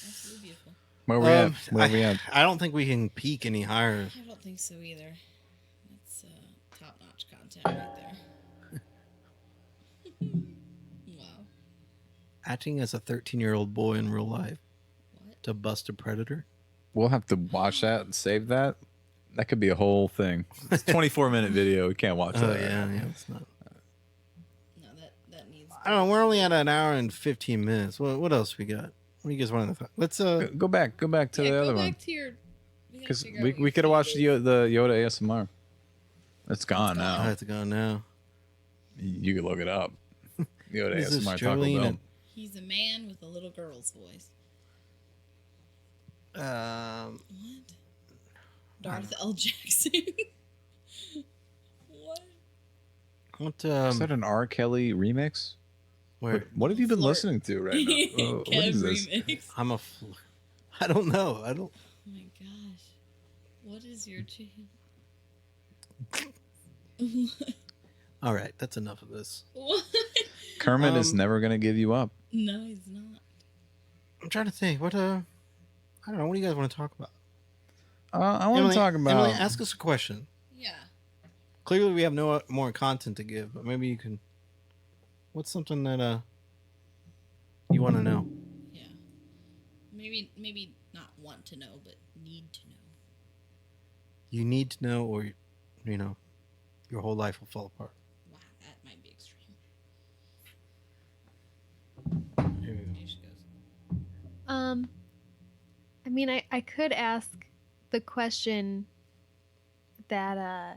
Absolutely beautiful. Where we at? Where we at? I don't think we can peak any higher. I don't think so either. That's top-notch content right there. Wow. Acting as a 13-year-old boy in real life What? to bust a predator. We'll have to watch that and save that. That could be a whole thing. It's a 24-minute video. We can't watch that. Oh yeah, it's not. No, that needs. I don't know. We're only at an hour and 15 minutes. What else we got? What do you guys want to? Let's Go back to the other go one. back to your. Because we could have watched the Yoda ASMR. It's gone Oh, now. it's gone now. You could look it up. Yoda Is this ASMR Taco Jolene Bell. and- He's a man with a little girl's voice. Um, What? Darth L. Jackson. What? what? Is that an R. Kelly remix? Where? What have you been Flirt. listening to right now? What Kev is this? remix. I'm a. I don't know. I don't. Oh my gosh. What is your jam? All right, that's enough of this. What? Kermit is never going to give you up. No, he's not. I'm trying to think. What? I don't know. What do you guys want to talk about? I want to talk about. Emily, ask us a question. Yeah. Clearly, we have no more content to give, but maybe you can. What's something that you want to know? Yeah. Maybe not want to know, but need to know. You need to know, or your whole life will fall apart. Wow, that might be extreme. Here we go. Here she goes. I mean, I could ask the question that Why?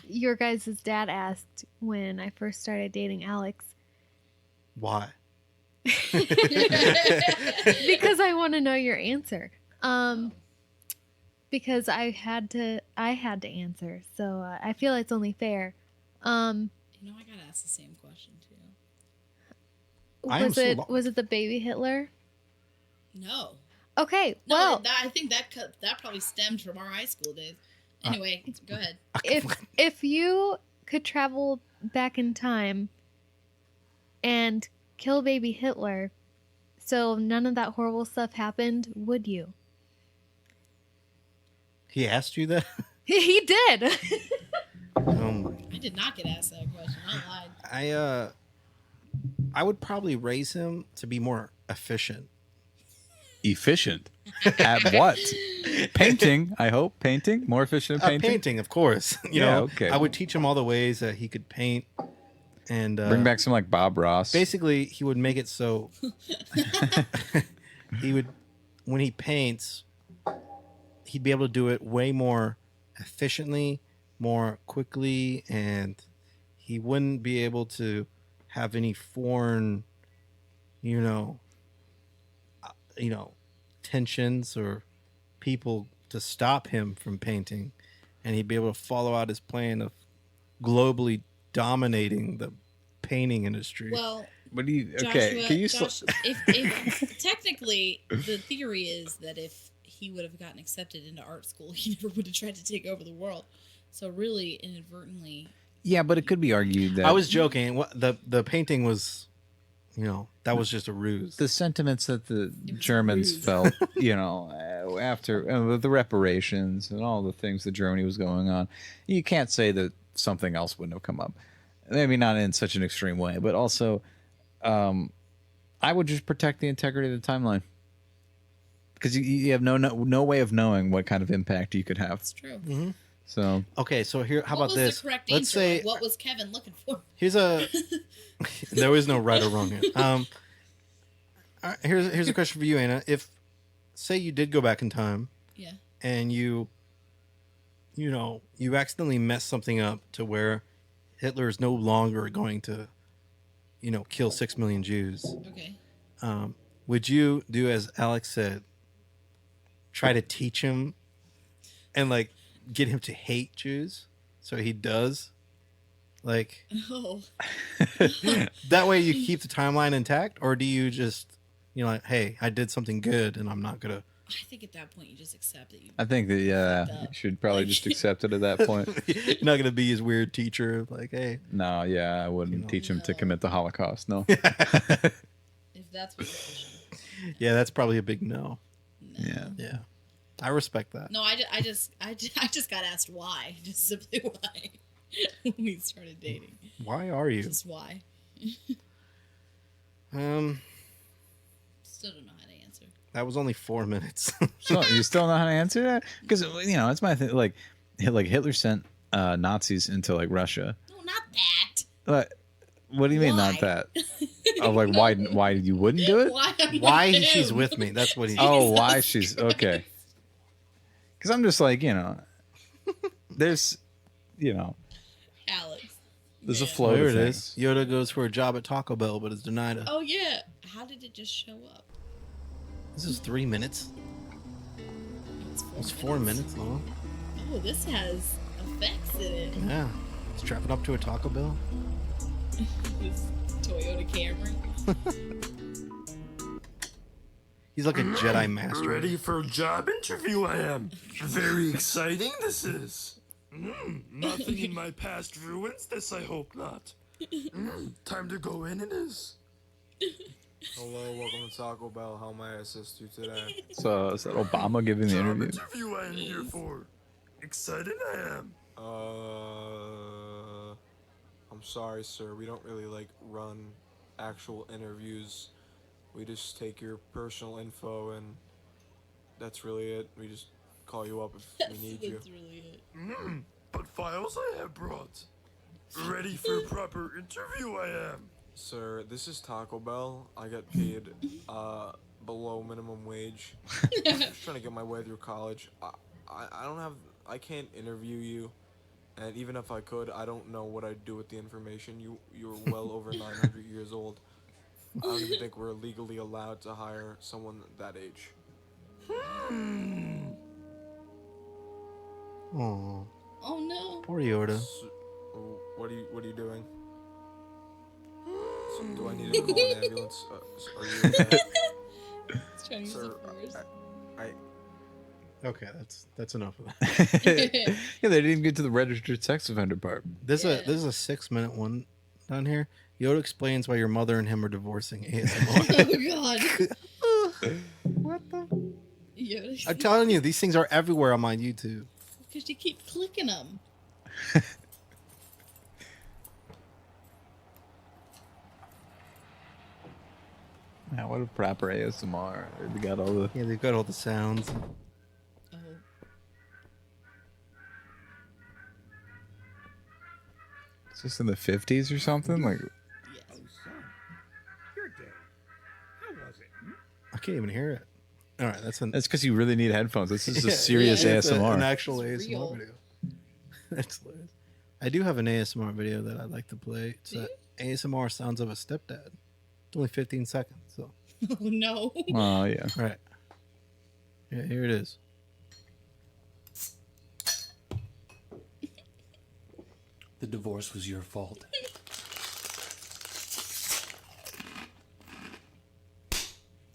your guys' dad asked when I first started dating Alex. Why? Because I want to know your answer. Because I had to answer, so I feel it's only fair. I gotta ask the same question too. Was it the baby Hitler? No. Okay, No, well, I think that probably stemmed from our high school days. Anyway, go ahead. if you could travel back in time and kill baby Hitler, so none of that horrible stuff happened, would you? He asked you that? He did. I did not get asked that question. I lied. I would probably raise him to be more efficient. Efficient? At what? Painting, I hope. Painting? More efficient at painting? Painting, of course. Okay. I would teach him all the ways that he could paint, and Bring back some like Bob Ross. basically he would make it so he would, when he paints, he'd be able to do it way more efficiently, more quickly, and he wouldn't be able to have any foreign, tensions or people to stop him from painting, and he'd be able to follow out his plan of globally dominating the painting industry. Well, What do you? Joshua, Okay, can you? if technically the theory is that if he would have gotten accepted into art school, he never would have tried to take over the world. So really, inadvertently. Yeah, but it could be argued that I was joking. What the painting was, that was just a ruse. the sentiments that the was Germans rude. felt, after with the reparations and all the things that Germany was going on, you can't say that something else wouldn't have come up. Maybe not in such an extreme way, but also, I would just protect the integrity of the timeline because you have no way of knowing what kind of impact you could have. It's true. Mm-hmm. So Okay, so here, how what about was this? the correct Let's answer? say Like, what was Kevin looking for? here's there is no right or wrong here. Here's a question for you, Anna. If say you did go back in time Yeah. and you accidentally messed something up to where Hitler is no longer going to, kill 6 million Jews. Okay. Would you do as Alex said? Try to teach him and get him to hate Jews, so he does. Oh. That way you keep the timeline intact, or do you just, hey, I did something good and I'm not gonna. I think at that point you just accept that you. I think that you should probably just accept it at that point. You're not gonna be his weird teacher, hey. No, yeah, I wouldn't teach him to commit the Holocaust. No. If that's what you're pushing. Yeah, that's probably a big no. Yeah. Yeah. I respect that. No, I just got asked why. Just simply why. When we started dating. Why are you? Just why. Still don't know how to answer. That was only 4 minutes. So you still know how to answer that? Because it's my thing. Like Hitler sent Nazis into like Russia. No, not that. But what do you mean, not that? Oh, like why you wouldn't do it? Why she's with me? That's what he. Oh, why she's okay. Because I'm just like there's Alex. There's a flow. There it is. Yoda goes for a job at Taco Bell, but is denied. Oh yeah. How did it just show up? This is 3 minutes. It's 4 minutes long. Oh, this has effects in it. Yeah. It's driving up to a Taco Bell. This Toyota Camry. He's like a Jedi master. Ready for a job interview, I am. Very exciting this is. Nothing in my past ruins this, I hope not. Time to go in it is. Hello, welcome to Taco Bell. How may I assist you today? So is that Obama giving the Job interview? interview I am here for. Excited I am. I'm sorry, sir. We don't really run actual interviews. We just take your personal info and that's really it. We just call you up if we need you. That's really it. But files I have brought. Ready for a proper interview I am. Sir, this is Taco Bell. I get paid below minimum wage. I'm just trying to get my way through college. I can't interview you, and even if I could, I don't know what I'd do with the information. You're well over 900 years old. I don't even think we're legally allowed to hire someone that age. Oh. Oh no. Poor Yoda. What are you doing? So, do I need to call an ambulance? Are you okay? He's trying to use Sir, it first. Okay, that's enough of that. Yeah, they didn't even get to the registered sex offender part. This is a 6-minute one down here. Yoda explains why your mother and him are divorcing ASMR. Oh god. What the? Yoda. I'm telling you, these things are everywhere on my YouTube. Because you keep clicking them. Man, what a proper ASMR. They got all the they've got all the sounds. Oh. It's just in the 50s or something. Like I can't even hear it. All right, that's because you really need headphones. This is a serious it's ASMR. an actual ASMR real. video. That's hilarious. I do have an ASMR video that I'd like to play. It's ASMR sounds of a stepdad. It's only 15 seconds, so. Oh no. Oh yeah. Right. Yeah, here it is. The divorce was your fault.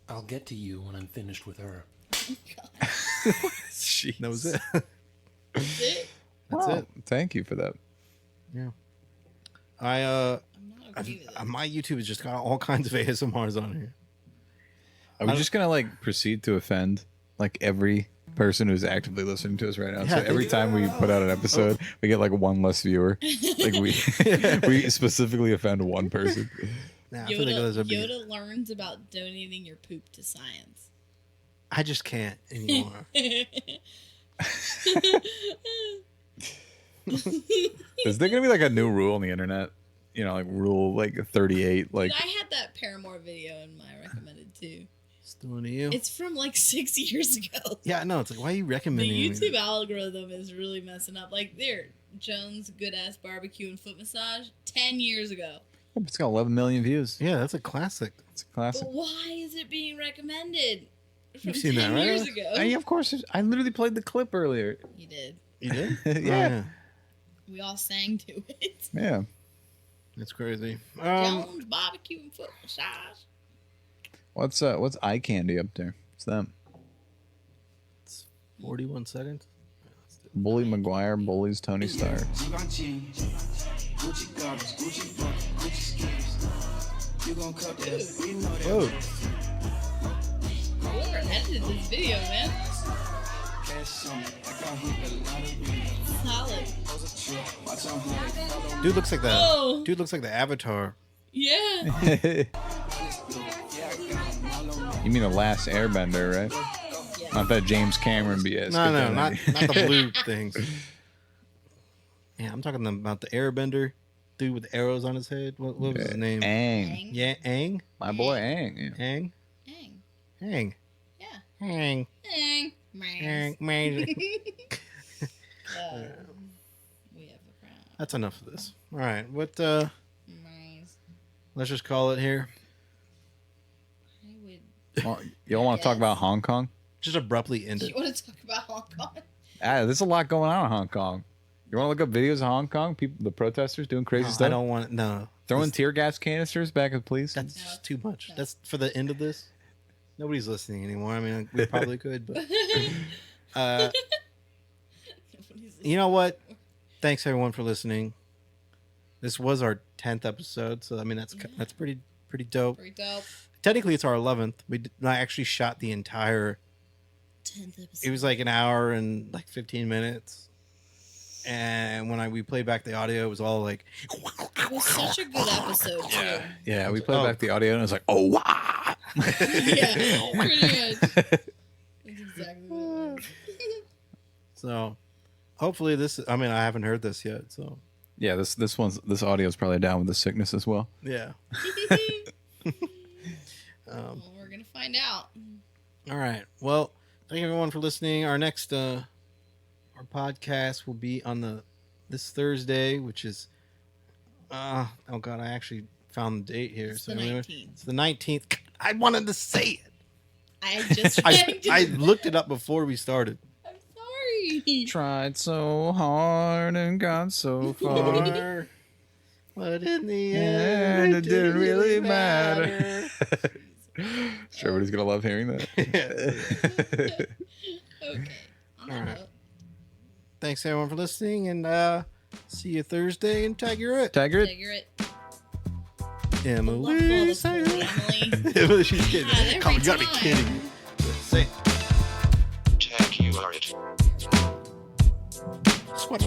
I'll get to you when I'm finished with her. Jeez. That was it. That's it? That's Wow. it. Thank you for that. Yeah. I'm my YouTube has just got all kinds of ASMRs on here. Are we just gonna proceed to offend every person who's actively listening to us right now? Yeah, So every time we put out an episode, we get one less viewer. We specifically offend one person. Nah, I feel like those would be- Yoda learns about donating your poop to science. I just can't anymore. Is there gonna be a new rule on the internet? Rule 38. I had that Paramore video in my recommended too. Still into you? It's from 6 years ago. Yeah, no, it's why are you recommending The me YouTube algorithm is really messing up. Jones Good Ass Barbecue and Foot Massage 10 years ago. It's got 11 million views. Yeah, that's a classic. It's a classic. But why is it being recommended from You've seen 10 that, right? years ago? Yeah, of course. I literally played the clip earlier. You did. You did? Yeah. We all sang to it. Yeah. That's crazy. Jones Barbecue and Foot Massage. What's eye candy up there? What's that? It's 41 seconds. Bully McGuire bullies Tony Stark. Oh. Whoever edited this video, man. Solid. Dude looks like the Whoa. dude looks like the Avatar. Yeah. You mean the Last Airbender, right? Not that James Cameron BS. No, Get no, that not out of here. the blue things. Yeah, I'm talking about the Airbender dude with arrows on his head. What was his name? Aang. Yeah, Aang. My boy Aang. Yeah. Aang. Aang. Yeah. Aang. Aang. Aang. Aang. We have a crown. That's enough of this. All right, what? Let's just call it here. Well, you don't want to talk about Hong Kong? Just abruptly end You it. want to talk about Hong Kong? There's a lot going on in Hong Kong. You want to look up videos of Hong Kong? People, the protesters doing crazy stuff. I don't want no throwing tear gas canisters back at the police. That's just too much. That's for the end of this. Nobody's listening anymore. I mean, we probably could, but you know what? Thanks everyone for listening. This was our 10th episode, so I mean that's pretty dope. Pretty dope. Technically, it's our 11th. I actually shot the entire 10th episode. It was like an hour and like 15 minutes. And when we played back the audio, it was all like. It was such a good episode too. Yeah, we played back the audio and it was like, oh wow. Yeah, pretty much. That's exactly what it was. So, hopefully this. I mean, I haven't heard this yet, so. Yeah, this audio is probably down with the sickness as well. Yeah. Well, we're gonna find out. All right. Well, thank you everyone for listening. Our next our podcast will be on this Thursday, which is oh god, I actually found the date here. It's the 19th. It's the 19th. I wanted to say it. I just I looked it up before we started. sorry. Tried so hard and got so far. But in the And end, it didn't really matter. Sure, everybody's gonna love hearing that. Okay. On that note. Thanks everyone for listening, and see you Thursday. And tag your it. Tag your it. Figure it. Emily. Love all this Emily. Emily, she's kidding. God, Come, you every gotta be time. kidding. Say. Tag you are it. Squat